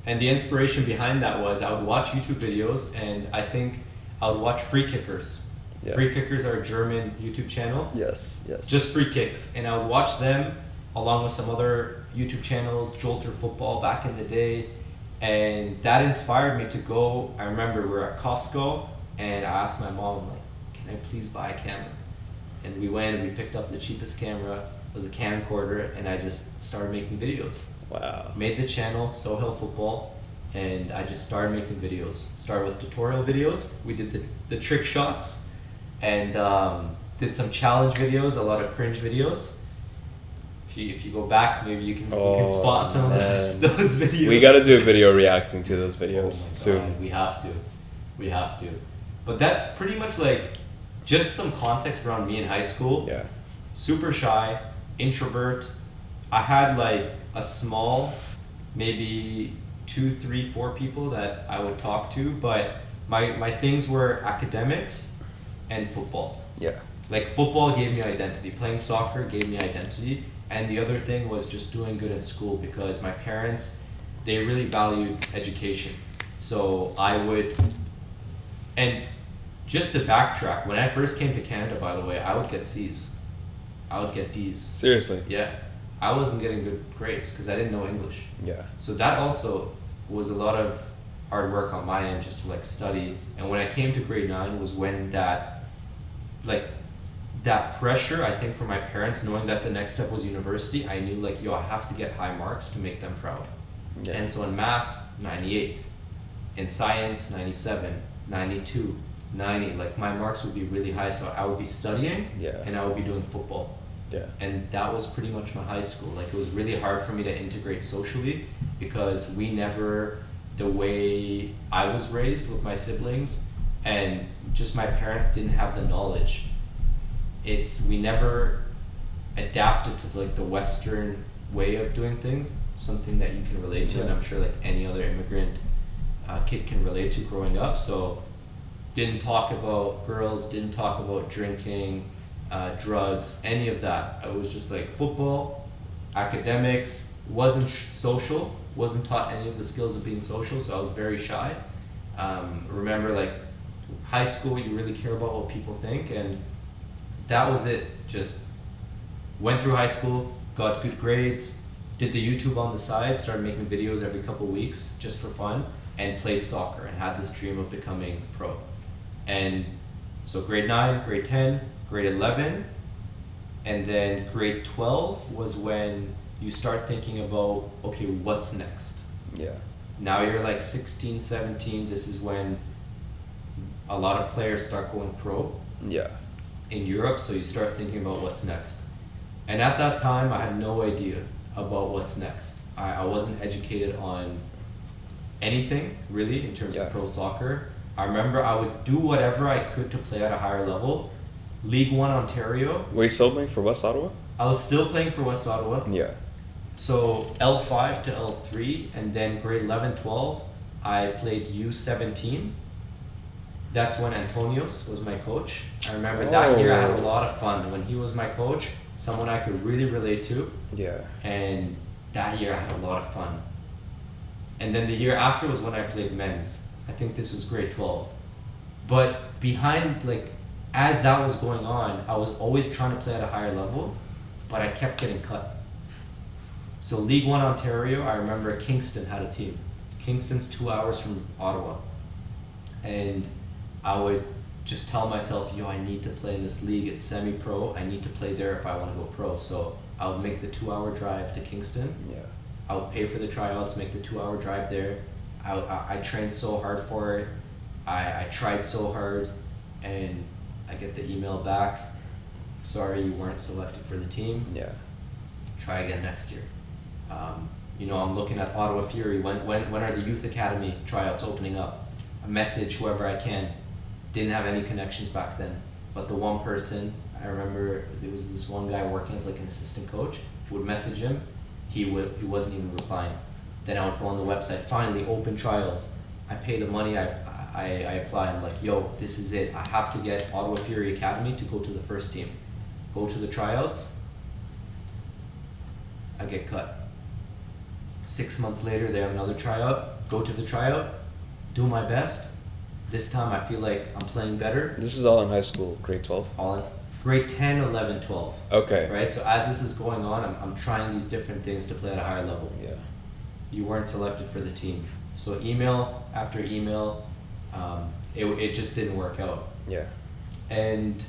And the inspiration behind that was I would watch YouTube videos, and I think I would watch Free Kickers. Yeah. Free Kickers are a German YouTube channel. Yes, yes. Just free kicks. And I would watch them along with some other YouTube channels, Jolter Football back in the day. And that inspired me to go. I remember we were at Costco, and I asked my mom, like, can I please buy a camera? And we went and we picked up the cheapest camera. It was a camcorder, and I just started making videos. Wow. Made the channel, Soheil Football, and I just started making videos. Started with tutorial videos. We did the trick shots, and did some challenge videos, a lot of cringe videos. If you go back, maybe you can spot some of those videos. We got to do a video reacting to those videos soon. We have to. But that's pretty much like just some context around me in high school. Yeah. Super shy, introvert. I had like a small, maybe 2, 3, 4 people that I would talk to, but my things were academics and football. Yeah. Like football gave me identity. Playing soccer gave me identity. And the other thing was just doing good in school, because my parents, they really valued education. So I would, and just to backtrack, when I first came to Canada, by the way, I would get C's. I would get D's. Seriously? Yeah. I wasn't getting good grades because I didn't know English. Yeah. So that also was a lot of hard work on my end, just to like study. And when I came to grade 9 was when that pressure, I think, from my parents, knowing that the next step was university, I knew like, yo, I have to get high marks to make them proud. Yeah. And so in math, 98. In science, 97, 92, 90. Like my marks would be really high, so I would be studying and I would be doing football. Yeah. And that was pretty much my high school. Like it was really hard for me to integrate socially, because we never, the way I was raised with my siblings, and just my parents didn't have the knowledge. We never adapted to like the Western way of doing things, something that you can relate to, and I'm sure like any other immigrant kid can relate to growing up. So didn't talk about girls, didn't talk about drinking, drugs, any of that. It was just like football, academics, wasn't social, wasn't taught any of the skills of being social, so I was very shy. Remember like high school, you really care about what people think, and that was it. Just went through high school, got good grades, did the YouTube on the side, started making videos every couple weeks just for fun, and played soccer and had this dream of becoming pro. And so grade 9, grade 10, grade 11, and then grade 12 was when you start thinking about, okay, what's next? Yeah. Now you're like 16, 17, this is when a lot of players start going pro. Yeah. In Europe, so you start thinking about what's next. And at that time, I had no idea about what's next. I wasn't educated on anything, really, in terms of pro soccer. I remember I would do whatever I could to play at a higher level. League 1 Ontario. Were you still playing for West Ottawa? I was still playing for West Ottawa. Yeah. So L5 to L3, and then grade 11, 12, I played U17. That's when Antonios was my coach. I remember that year I had a lot of fun. When he was my coach, someone I could really relate to. Yeah. And that year I had a lot of fun. And then the year after was when I played men's. I think this was grade 12. But behind, like, as that was going on, I was always trying to play at a higher level, but I kept getting cut. So League 1 Ontario, I remember Kingston had a team. Kingston's 2 hours from Ottawa. And I would just tell myself, yo, I need to play in this league. It's semi-pro. I need to play there if I want to go pro. So I would make the 2-hour drive to Kingston. Yeah. I would pay for the tryouts, make the 2-hour drive there. I trained so hard for it. I tried so hard, and I get the email back. Sorry, you weren't selected for the team. Yeah. Try again next year. I'm looking at Ottawa Fury. When are the youth academy tryouts opening up? I message whoever I can. Didn't have any connections back then, but the one person, I remember there was this one guy working as like an assistant coach, would message him, he wasn't even replying. Then I would go on the website, finally open trials. I pay the money, I apply, I'm like, yo, this is it. I have to get Ottawa Fury Academy to go to the first team. Go to the tryouts. I get cut. 6 months later, they have another tryout. Go to the tryout, do my best. This time I feel like I'm playing better. This is all in high school, grade 12? All in grade 10, 11, 12. Okay. Right? So as this is going on, I'm trying these different things to play at a higher level. Yeah. You weren't selected for the team. So email after email, it just didn't work out. Yeah. And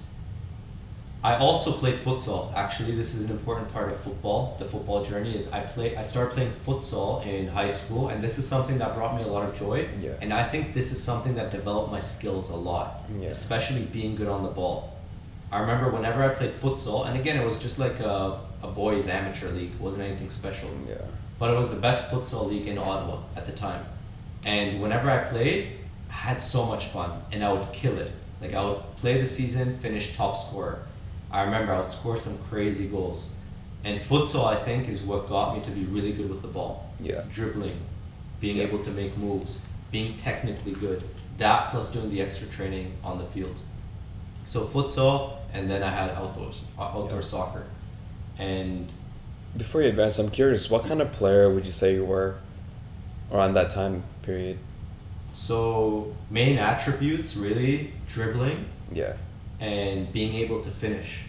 I also played futsal. Actually, this is an important part of football. The football journey is I started playing futsal in high school, and this is something that brought me a lot of joy. Yeah. And I think this is something that developed my skills a lot, especially being good on the ball. I remember whenever I played futsal, and again, it was just like a boys' amateur league. It wasn't anything special. Yeah. But it was the best futsal league in Ottawa at the time. And whenever I played, I had so much fun, and I would kill it. Like, I would play the season, finish top scorer. I remember I would score some crazy goals. And futsal, I think, is what got me to be really good with the ball. Yeah. Dribbling, being able to make moves, being technically good. That plus doing the extra training on the field. So futsal, and then I had outdoor soccer. And before you advance, I'm curious, what kind of player would you say you were around that time period? So main attributes, really, dribbling. Yeah. And being able to finish.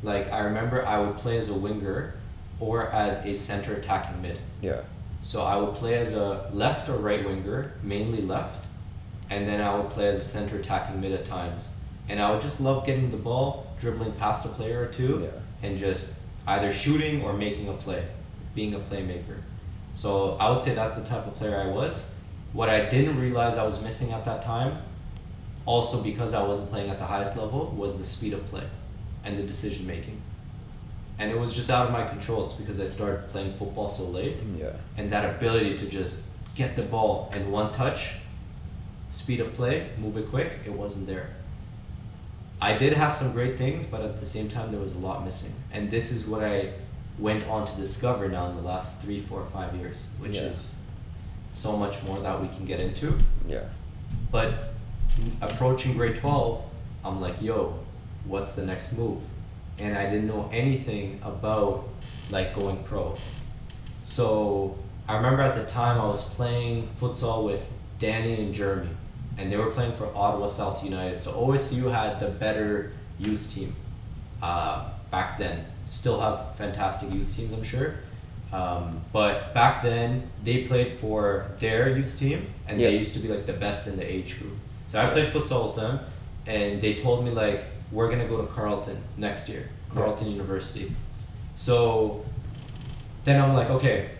Like, I remember I would play as a winger or as a center attacking mid. Yeah. So I would play as a left or right winger, mainly left, and then I would play as a center attacking mid at times. And I would just love getting the ball, dribbling past a player or two, and just either shooting or making a play, being a playmaker. So I would say that's the type of player I was. What I didn't realize I was missing at that time, also because I wasn't playing at the highest level, was the speed of play and the decision making. And it was just out of my control. It's because I started playing football so late. Yeah. And that ability to just get the ball and one touch, speed of play, move it quick, it wasn't there. I did have some great things, but at the same time there was a lot missing. And this is what I went on to discover now in the last 3, 4, 5 years, which is so much more that we can get into. Yeah. But approaching grade 12, I'm like, yo, what's the next move? And I didn't know anything about like going pro. So I remember at the time I was playing futsal with Danny and Jeremy, and they were playing for Ottawa South United. So OSU had the better youth team back then. Still have fantastic youth teams, I'm sure. But back then they played for their youth team, and they used to be like the best in the age group. So I played futsal with them, and they told me like, we're gonna go to Carleton next year, Carleton University. So then I'm like, okay,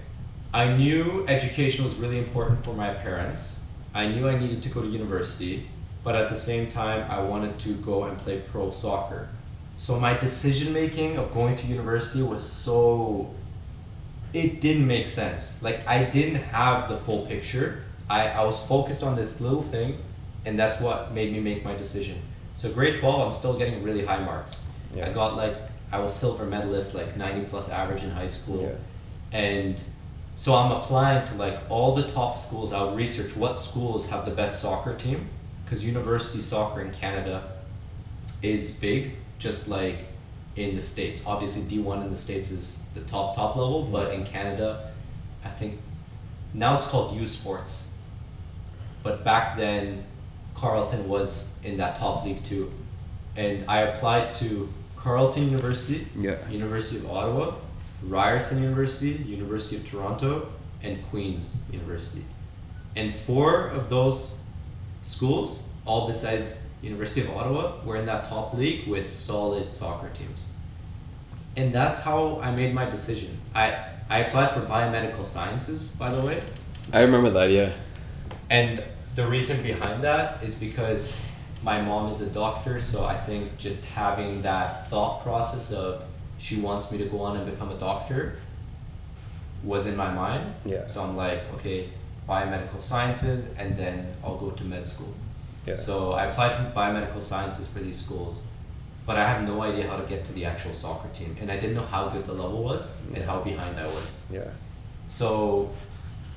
I knew education was really important for my parents. I knew I needed to go to university, but at the same time, I wanted to go and play pro soccer. So my decision making of going to university was it didn't make sense. Like, I didn't have the full picture. I was focused on this little thing, and that's what made me make my decision. So grade 12, I'm still getting really high marks. Yeah. I was silver medalist, like 90 plus average in high school. Yeah. And so I'm applying to like all the top schools. I would research what schools have the best soccer team, because university soccer in Canada is big, just like in the States. Obviously D1 in the States is the top level, but in Canada, I think now it's called U Sports. But back then, Carleton was in that top league too. And I applied to Carleton University, University of Ottawa, Ryerson University, University of Toronto, and Queen's University. And 4 of those schools, all besides University of Ottawa, were in that top league with solid soccer teams. And that's how I made my decision. I applied for biomedical sciences, by the way. I remember that, yeah. And the reason behind that is because my mom is a doctor, so I think just having that thought process of she wants me to go on and become a doctor was in my mind. Yeah. So I'm like, okay, biomedical sciences, and then I'll go to med school. Yeah. So I applied to biomedical sciences for these schools, but I have no idea how to get to the actual soccer team, and I didn't know how good the level was and how behind I was. Yeah. So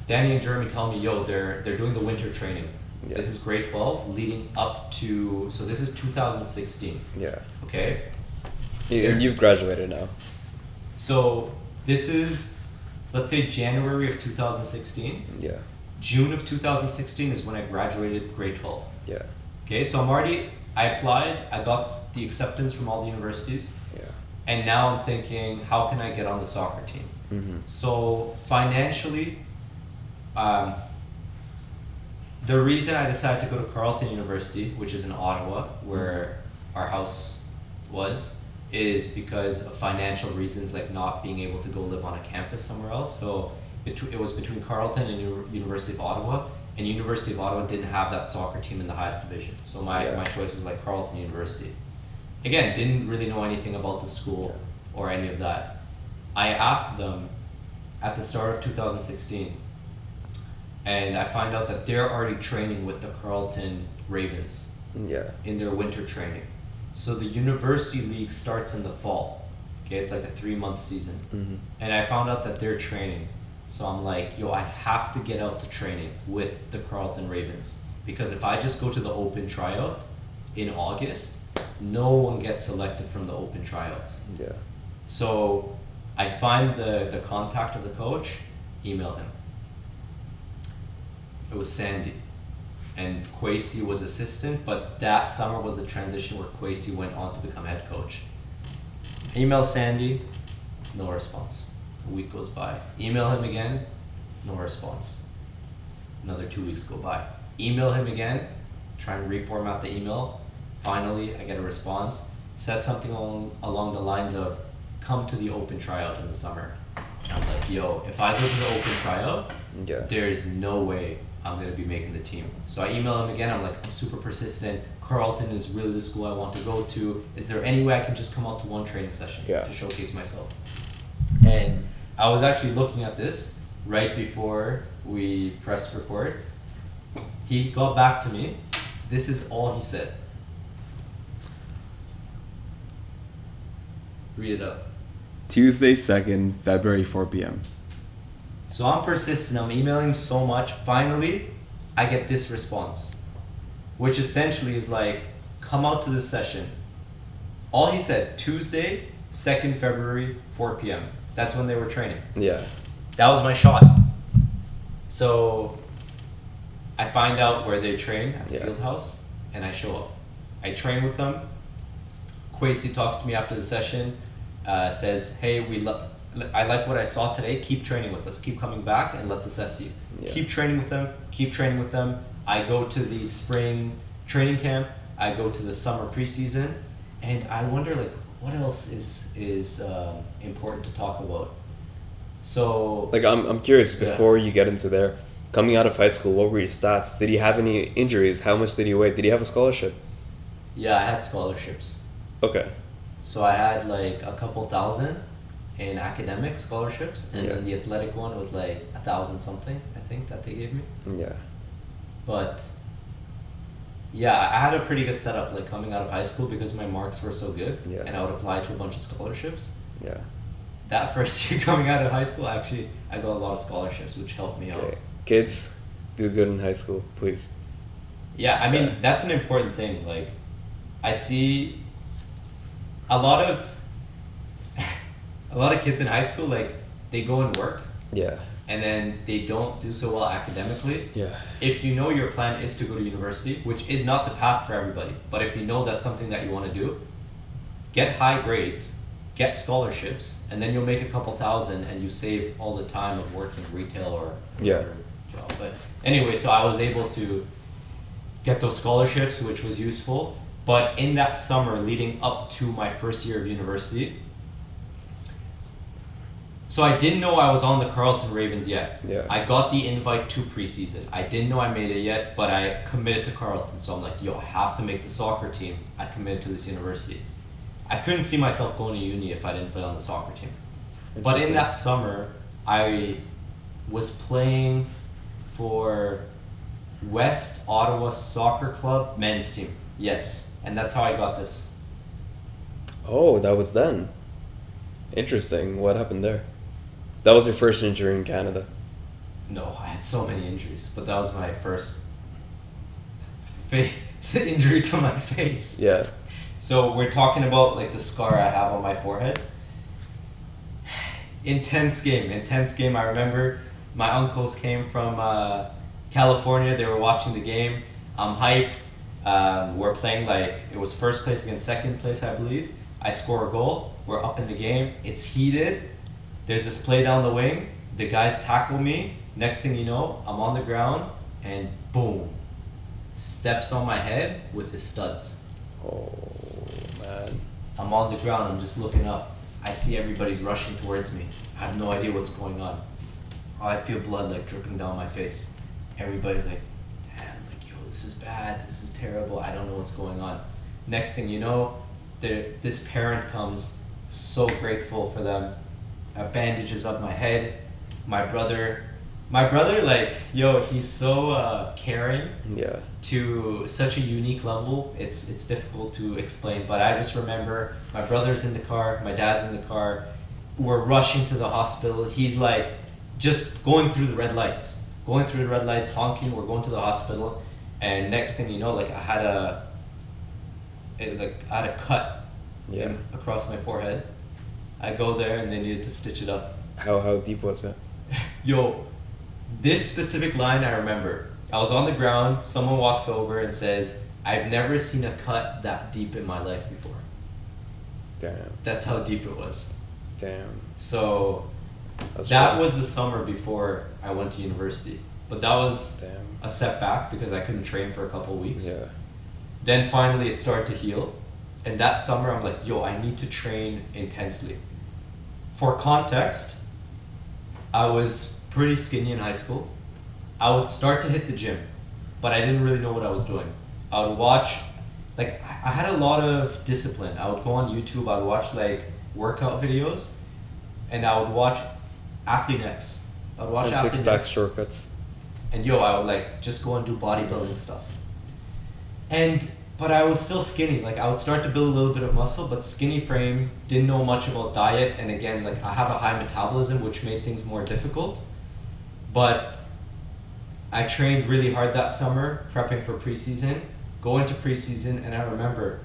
Danny and Jeremy tell me, yo, they're doing the winter training. Yeah. This is grade 12 leading up to, so this is 2016. Yeah. Okay? And you've graduated now. So This is, let's say, January of 2016. Yeah. June of 2016 is when I graduated grade 12. Yeah. Okay, so I applied, I got the acceptance from all the universities. Yeah. And now I'm thinking, how can I get on the soccer team? Mm-hmm. So financially, the reason I decided to go to Carleton University, which is in Ottawa, where our house was, is because of financial reasons, like not being able to go live on a campus somewhere else. So it was between Carleton and University of Ottawa, and University of Ottawa didn't have that soccer team in the highest division. So my choice was like Carleton University. Again, didn't really know anything about the school or any of that. I asked them at the start of 2016, and I find out that they're already training with the Carleton Ravens in their winter training. So the university league starts in the fall. Okay, it's like a 3-month season. Mm-hmm. And I found out that they're training. So I'm like, I have to get out to training with the Carleton Ravens. Because if I just go to the open tryout in August, no one gets selected from the open tryouts. Yeah. So I find the contact of the coach, email him. It was Sandy. And Kwesi was assistant, but that summer was the transition where Kwesi went on to become head coach. Email Sandy, no response. A week goes by. Email him again, no response. Another 2 weeks go by. Email him again, try and reformat the email. Finally, I get a response. Says something along the lines of, come to the open tryout in the summer. And I'm like, if I go to the open tryout, there's no way I'm going to be making the team. So I email him again. I'm like, I'm super persistent. Carleton is really the school I want to go to. Is there any way I can just come out to one training session to showcase myself? And I was actually looking at this right before we pressed record. He got back to me. This is all he said. Read it up. Tuesday 2nd, February 4 p.m. So I'm persistent. I'm emailing him so much. Finally, I get this response, which essentially is like, come out to this session. All he said, Tuesday, 2nd February, 4 p.m. That's when they were training. Yeah. That was my shot. So I find out where they train at the field house, and I show up. I train with them. Kwesi talks to me after the session, says, hey, I like what I saw today. Keep training with us. Keep coming back, and let's assess you. Yeah. Keep training with them. Keep training with them. I go to the spring training camp. I go to the summer preseason, and I wonder, like, what else is important to talk about? So, like, I'm curious, before you get into there, coming out of high school, what were your stats? Did you have any injuries? How much did you weigh? Did you have a scholarship? Yeah, I had scholarships. Okay. So I had like a couple thousand in academic scholarships, and then the athletic one was like 1,000 something, I think, that they gave me. Yeah. But yeah, I had a pretty good setup, like, coming out of high school, because my marks were so good, and I would apply to a bunch of scholarships. Yeah. That first year coming out of high school, actually, I got a lot of scholarships, which helped me out. Kids, do good in high school, please. Yeah, I mean, that's an important thing. Like, I see a lot of kids in high school, like, they go and work. Yeah. And then they don't do so well academically. Yeah. If you know your plan is to go to university, which is not the path for everybody, but if you know that's something that you want to do, get high grades, get scholarships, and then you'll make a couple thousand, and you save all the time of working retail or whatever job. But anyway, so I was able to get those scholarships, which was useful. But in that summer leading up to my first year of university, so I didn't know I was on the Carleton Ravens yet. Yeah. I got the invite to preseason. I didn't know I made it yet, but I committed to Carleton. So I'm like, I have to make the soccer team. I committed to this university. I couldn't see myself going to uni if I didn't play on the soccer team. But in that summer, I was playing for West Ottawa Soccer Club men's team. Yes, and that's how I got this. Oh, that was then. Interesting. What happened there? That was your first injury in Canada? No, I had so many injuries, but that was my first injury to my face. Yeah. So we're talking about, like, the scar I have on my forehead. Intense game. I remember my uncles came from California. They were watching the game. I'm hyped. We're playing like, it was first place against second place, I believe. I score a goal. We're up in the game. It's heated. There's this play down the wing. The guys tackle me. Next thing you know, I'm on the ground and boom. Steps on my head with his studs. Oh, man. I'm on the ground. I'm just looking up. I see everybody's rushing towards me. I have no idea what's going on. I feel blood like dripping down my face. Everybody's like, damn, like, yo, this is bad. This is terrible. I don't know what's going on. Next thing you know, this parent comes, so grateful for them. Bandages up my head. My brother, like, yo, he's so caring. Yeah. To such a unique level, it's difficult to explain. But I just remember my brother's in the car, my dad's in the car. We're rushing to the hospital. He's like just going through the red lights, honking. We're going to the hospital, and next thing you know, like I had a cut across my forehead. I go there and they needed to stitch it up. How deep was it? Yo, this specific line I remember. I was on the ground, someone walks over and says, I've never seen a cut that deep in my life before. Damn. That's how deep it was. Damn. So that was the summer before I went to university. But that was a setback because I couldn't train for a couple of weeks. Yeah. Then finally it started to heal. And that summer I'm like, yo, I need to train intensely. For context, I was pretty skinny in high school. I would start to hit the gym, but I didn't really know what I was doing. I would watch, like, I had a lot of discipline. I would go on YouTube, I would watch like workout videos, and I would watch Athlete X. I would watch and Athlete six-pack X. shortcuts. And yo, I would like just go and do bodybuilding stuff. But I was still skinny. Like I would start to build a little bit of muscle, but skinny frame, didn't know much about diet. And again, like I have a high metabolism, which made things more difficult. But I trained really hard that summer, prepping for preseason, going to preseason, and I remember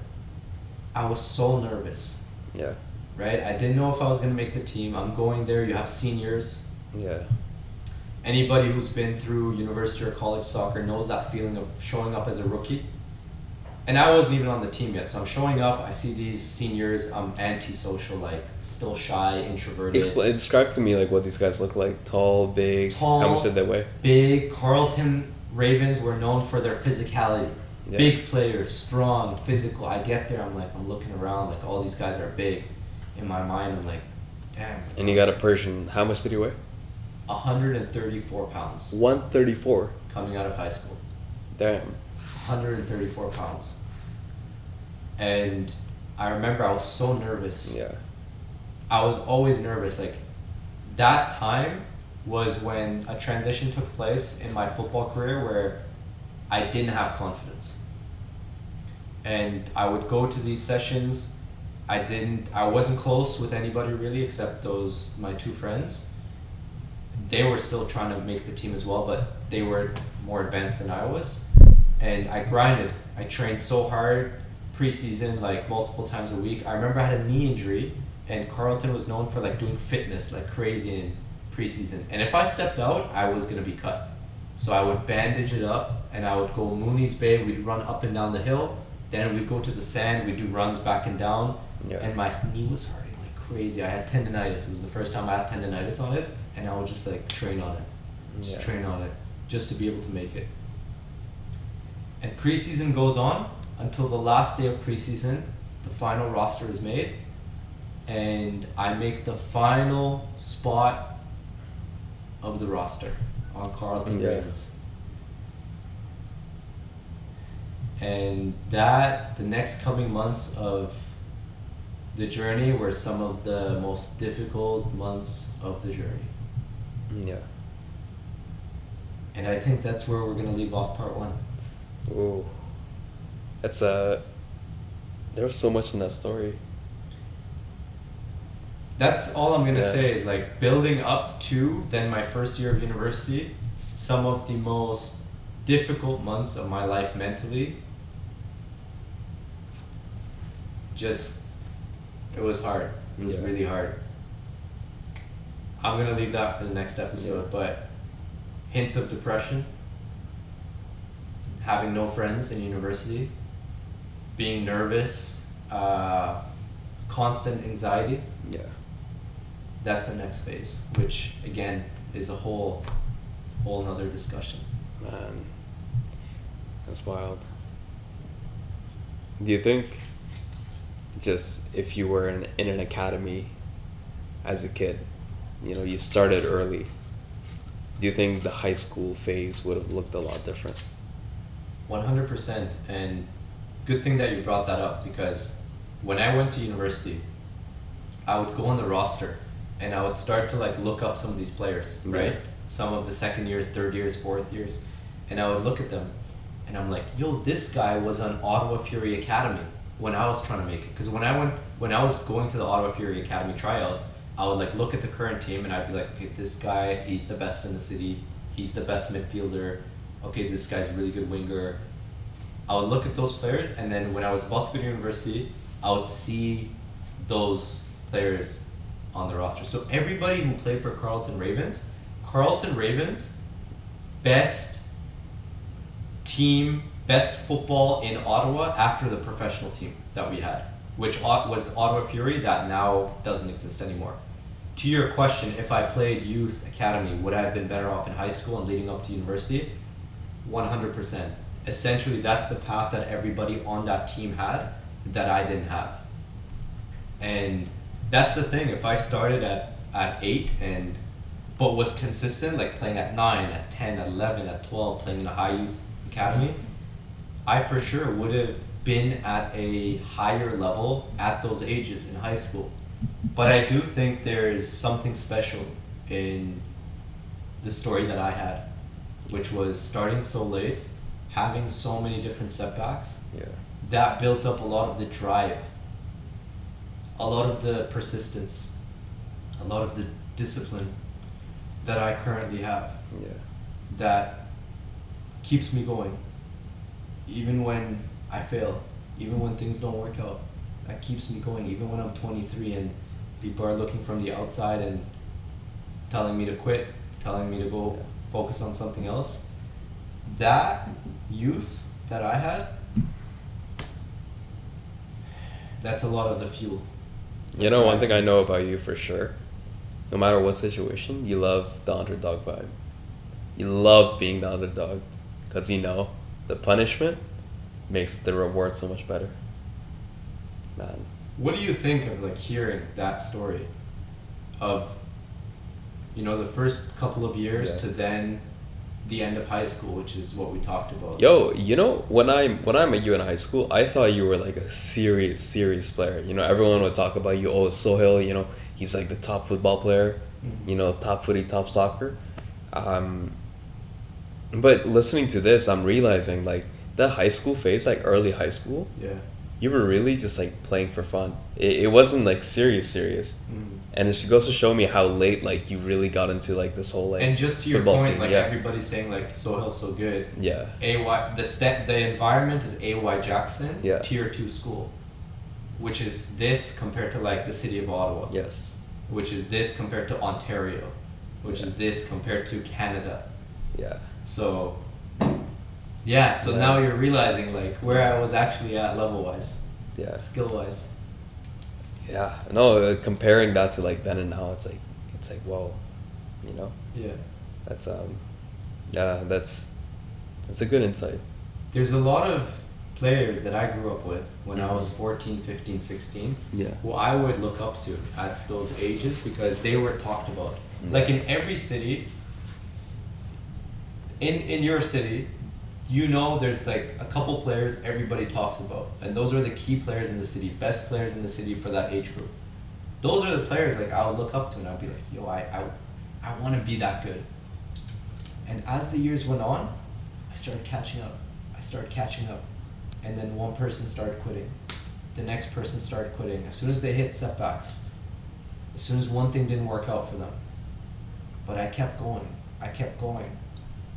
I was so nervous. Yeah. Right? I didn't know if I was going to make the team. I'm going there, you have seniors. Yeah. Anybody who's been through university or college soccer knows that feeling of showing up as a rookie. And I wasn't even on the team yet, so I'm showing up, I see these seniors, I'm antisocial, like, still shy, introverted. Describe to me, like, what these guys look like. Tall, big, how much did they weigh? Big. Carleton Ravens were known for their physicality. Yeah. Big players, strong, physical. I get there, I'm looking around, like, all these guys are big. In my mind, I'm like, damn. And you got a Persian, how much did he weigh? 134 pounds. 134? Coming out of high school. Damn. 134 pounds. And I remember I was so nervous. Yeah. I was always nervous. Like, that time was when a transition took place in my football career where I didn't have confidence. And I would go to these sessions. I wasn't close with anybody really except my two friends. They were still trying to make the team as well, but they were more advanced than I was. And I grinded. I trained so hard preseason, like multiple times a week. I remember I had a knee injury, and Carleton was known for like doing fitness like crazy in preseason. And if I stepped out, I was gonna be cut. So I would bandage it up, and I would go Mooney's Bay. We'd run up and down the hill. Then we'd go to the sand. We'd do runs back and down. Yeah. And my knee was hurting like crazy. I had tendonitis. It was the first time I had tendonitis on it, and I would just like train on it, train on it, just to be able to make it. And preseason goes on until the last day of preseason. The final roster is made, and I make the final spot of the roster on Carleton Ravens. And the next coming months of the journey were some of the most difficult months of the journey. Yeah. And I think that's where we're going to leave off part one. Ooh. There was so much in that story. That's all I'm going to say is like building up to then my first year of university, some of the most difficult months of my life mentally. It was hard. It was really hard. I'm going to leave that for the next episode, but hints of depression, having no friends in university, being nervous, constant anxiety. Yeah. That's the next phase, which again is a whole nother discussion. Man, that's wild. Do you think just if you were in an academy as a kid, you know, you started early, do you think the high school phase would have looked a lot different? 100%. And good thing that you brought that up, because when I went to university, I would go on the roster and I would start to like look up some of these players, right? Some of the second years, third years, fourth years. And I would look at them and I'm like, yo, this guy was on Ottawa Fury Academy when I was trying to make it. Because when I was going to the Ottawa Fury Academy tryouts, I would like look at the current team and I'd be like, okay, this guy, he's the best in the city. He's the best midfielder. Okay, this guy's a really good winger. I would look at those players, and then when I was about to go to university, I would see those players on the roster. So everybody who played for Carleton Ravens, best team, best football in Ottawa after the professional team that we had, which was Ottawa Fury, that now doesn't exist anymore. To your question, if I played youth academy, would I have been better off in high school and leading up to university? 100%. Essentially, that's the path that everybody on that team had that I didn't have. And that's the thing. If I started at 8 but was consistent, like playing at 9, at 10, at 11, at 12, playing in a high youth academy, I for sure would have been at a higher level at those ages in high school. But I do think there is something special in the story that I had, which was starting so late, having so many different setbacks. Yeah. That built up a lot of the drive, a lot of the persistence, a lot of the discipline that I currently have. Yeah. That keeps me going. Even when I fail, even when things don't work out, that keeps me going. Even when I'm 23 and people are looking from the outside and telling me to quit, telling me to go focus on something else. That youth that I had, that's a lot of the fuel. You know, one thing I know about you for sure, no matter what situation, you love the underdog vibe. You love being the underdog because you know the punishment makes the reward so much better. Man. What do you think of like hearing that story of, you know, the first couple of years to then the end of high school, which is what we talked about? Yo, you know, when I met you in high school, I thought you were like a serious player. You know, everyone would talk about you. Oh, Soheil, you know, he's like the top football player. Mm-hmm. You know, top footy, top soccer. But listening to this, I'm realizing like the high school phase, like early high school. Yeah. You were really just like playing for fun. It wasn't like serious. And it goes to show me how late like you really got into like this whole like. And just to your point, scene. like everybody's saying like Soheil's so good. Yeah. The environment is AY Jackson, Yeah. Tier 2 school, which is this compared to like the city of Ottawa. Yes. Which is this compared to Ontario, which is this compared to Canada. Yeah. So. Yeah, so now you're realizing like where I was actually at level wise. Yeah. Skill wise. Yeah. No, comparing that to like then and now, it's like whoa, you know? Yeah. That's that's a good insight. There's a lot of players that I grew up with when I was 14, 15, 16 who I would look up to at those ages because they were talked about. Like in every city, in your city, you know there's like a couple players everybody talks about, and those are the key players in the city, best players in the city for that age group. Those are the players like I would look up to and I'd be like, yo, I want to be that good. And as the years went on, I started catching up. And then one person started quitting. The next person started quitting. As soon as they hit setbacks, as soon as one thing didn't work out for them. But I kept going.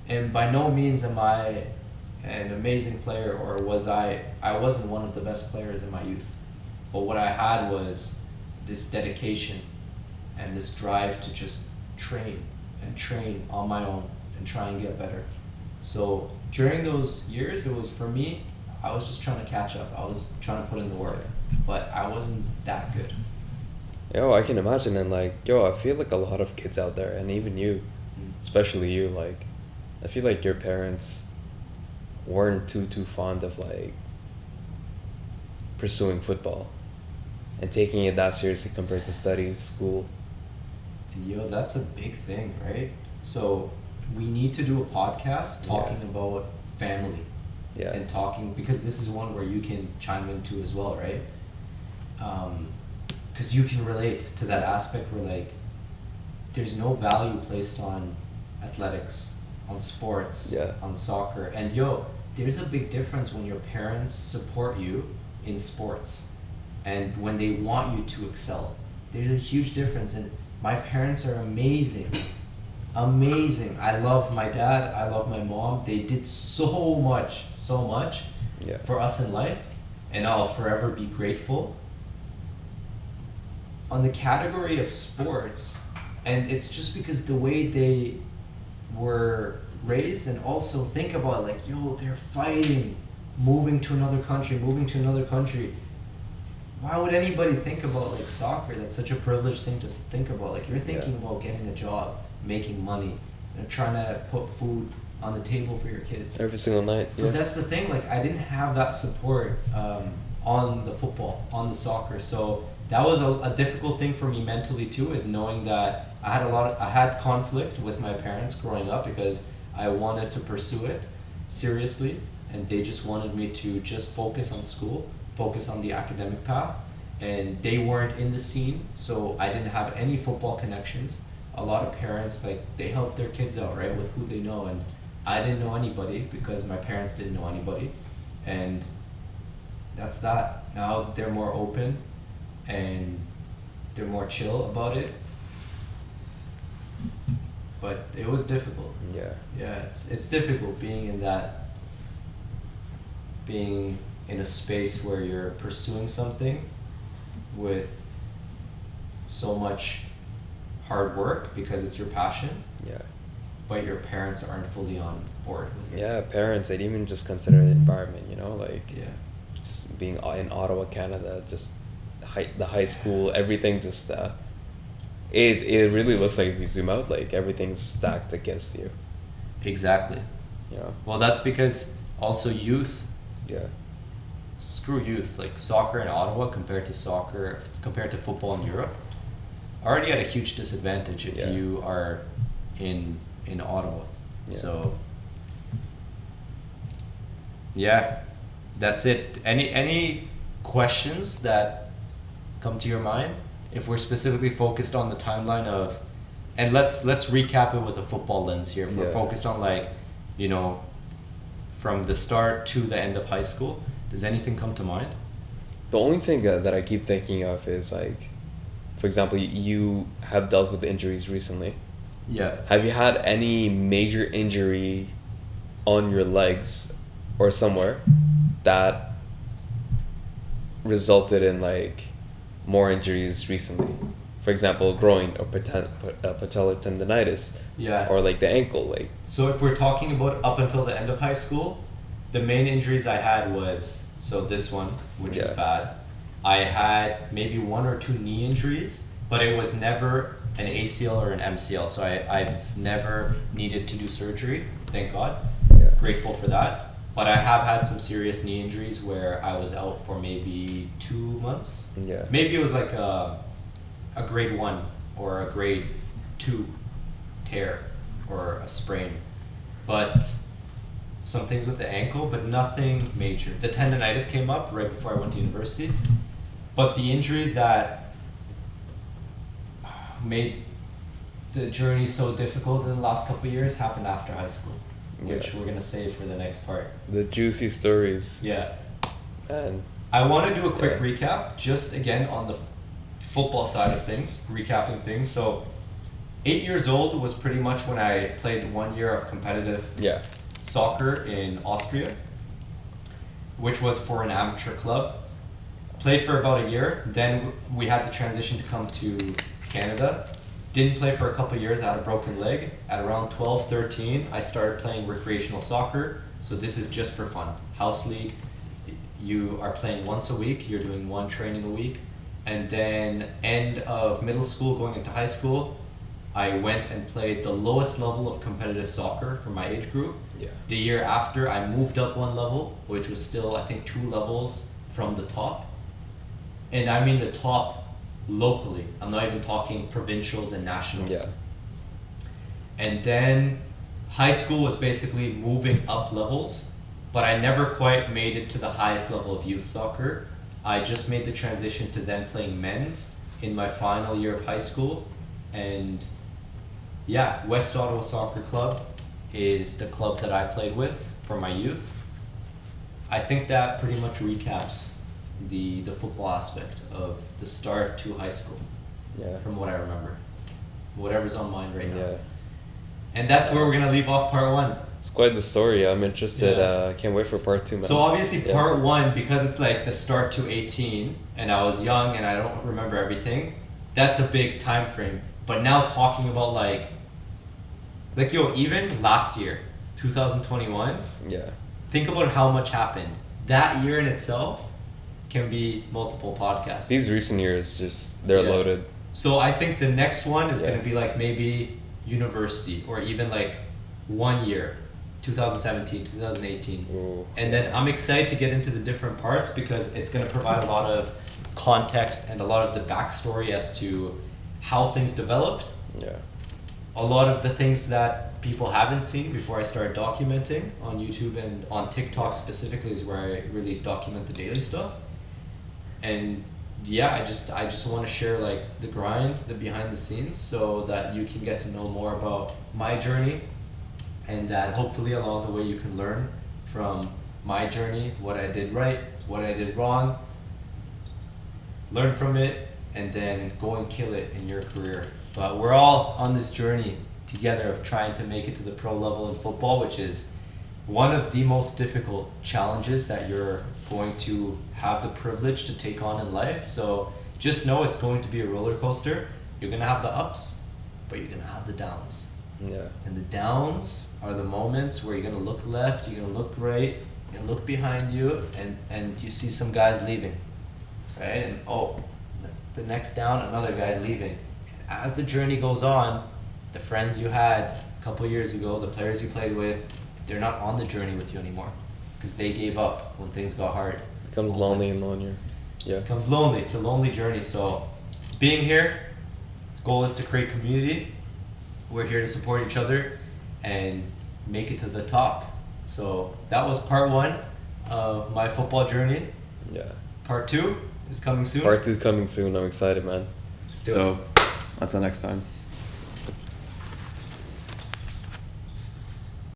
And by no means am I an amazing player, or I wasn't one of the best players in my youth. But what I had was this dedication and this drive to just train and train on my own and try and get better. So during those years, it was for me, I was just trying to catch up. I was trying to put in the work, but I wasn't that good. Yo, I can imagine, and like, yo, I feel like a lot of kids out there, and even you, especially you, like, I feel like your parents weren't too fond of like pursuing football and taking it that seriously compared to studies, school. And yo, that's a big thing, right? So we need to do a podcast talking about family. Yeah. And talking, because this is one where you can chime into as well, right? Because you can relate to that aspect where like there's no value placed on athletics, on sports, on soccer. And yo, there's a big difference when your parents support you in sports and when they want you to excel. There's a huge difference, and my parents are amazing. Amazing. I love my dad, I love my mom. They did so much for us in life, and I'll forever be grateful. On the category of sports, and it's just because the way they were raised, and also think about like, yo, they're fighting, moving to another country. Why would anybody think about like soccer? That's such a privileged thing to think about. Like, you're thinking about getting a job, making money, and trying to put food on the table for your kids every single night. But that's the thing, like, I didn't have that support on the football, on the soccer. So that was a difficult thing for me mentally too, is knowing that I had conflict with my parents growing up because I wanted to pursue it seriously, and they just wanted me to just focus on school, focus on the academic path, and they weren't in the scene, so I didn't have any football connections. A lot of parents, like, they help their kids out, right, with who they know, and I didn't know anybody because my parents didn't know anybody, and that's that. Now they're more open and they're more chill about it, but it was difficult. It's difficult being in a space where you're pursuing something with so much hard work because it's your passion, but your parents aren't fully on board with it. Parents, they'd even just consider the environment, you know, like just being in Ottawa, Canada, just the high school, everything just it really looks like, if you zoom out, like everything's stacked against you. Exactly. Well, that's because also youth, screw youth, like soccer in Ottawa compared to football in Europe, already at a huge disadvantage if you are in Ottawa. So that's it. Any questions that come to your mind? If we're specifically focused on the timeline of, and let's recap it with a football lens here. If we're focused on, like, you know, from the start to the end of high school, does anything come to mind? The only thing that I keep thinking of is, like, for example, you have dealt with injuries recently. Have you had any major injury on your legs or somewhere that resulted in, like, more injuries recently? For example, groin or patellar tendonitis, or like the ankle, like. So if we're talking about up until the end of high school, the main injuries I had was, so this one, which is bad. I had maybe 1 or 2 knee injuries, but it was never an ACL or an MCL. So I've never needed to do surgery, thank God. Grateful for that. But I have had some serious knee injuries where I was out for maybe 2 months. Maybe it was like a grade 1 or a grade 2 tear or a sprain. But some things with the ankle, but nothing major. The tendonitis came up right before I went to university. But the injuries that made the journey so difficult in the last couple of years happened after high school, which we're going to save for the next part. The juicy stories. And I want to do a quick recap, just again on the football side of things, recapping things. So 8 years old was pretty much when I played 1 year of competitive soccer in Austria, which was for an amateur club. Played for about a year, then we had the transition to come to Canada, Didn't play for a couple of years. I had a broken leg. At around 12, 13, I started playing recreational soccer. So this is just for fun. House league. You are playing once a week. You're doing one training a week. And then end of middle school, going into high school, I went and played the lowest level of competitive soccer for my age group. Yeah. The year after, I moved up one level, which was still, I think, 2 levels from the top. And I mean the top locally. I'm not even talking provincials and nationals. Yeah. And then high school was basically moving up levels, but I never quite made it to the highest level of youth soccer. I just made the transition to then playing men's in my final year of high school. And yeah, West Ottawa Soccer Club is the club that I played with for my youth. I think that pretty much recaps the football aspect of the start to high school. Yeah. From what I remember. Whatever's on mind right now. Yeah. And that's where we're going to leave off part 1. It's quite the story. I'm interested. I can't wait for part 2, man. So obviously part 1, because it's like the start to 18, and I was young and I don't remember everything, that's a big time frame. But now talking about like yo, even last year, 2021, think about how much happened. That year in itself can be multiple podcasts. These recent years, they're loaded. So I think the next one is going to be like maybe university, or even like 1 year, 2017, 2018. Ooh. And then I'm excited to get into the different parts because it's going to provide a lot of context and a lot of the backstory as to how things developed. Yeah. A lot of the things that people haven't seen before I started documenting on YouTube and on TikTok specifically is where I really document the daily stuff. And yeah, I just want to share like the grind, the behind the scenes, so that you can get to know more about my journey, and that hopefully along the way you can learn from my journey, what I did right, what I did wrong, learn from it, and then go and kill it in your career. But we're all on this journey together of trying to make it to the pro level in football, which is one of the most difficult challenges that you're going to have the privilege to take on in life. So just know it's going to be a roller coaster. You're going to have the ups, but you're going to have the downs. Yeah. And the downs are the moments where you're going to look left, you're going to look right, you're going to look behind you, and you see some guys leaving, right? And the next down, another guy's leaving. And as the journey goes on, the friends you had a couple years ago, the players you played with, they're not on the journey with you anymore because they gave up when things got hard. It becomes lonely and lonelier. Yeah. It becomes lonely. It's a lonely journey. So being here, the goal is to create community. We're here to support each other and make it to the top. So that was part 1 of my football journey. Yeah. Part 2 is coming soon. Part 2 coming soon. I'm excited, man. Still. Until next time.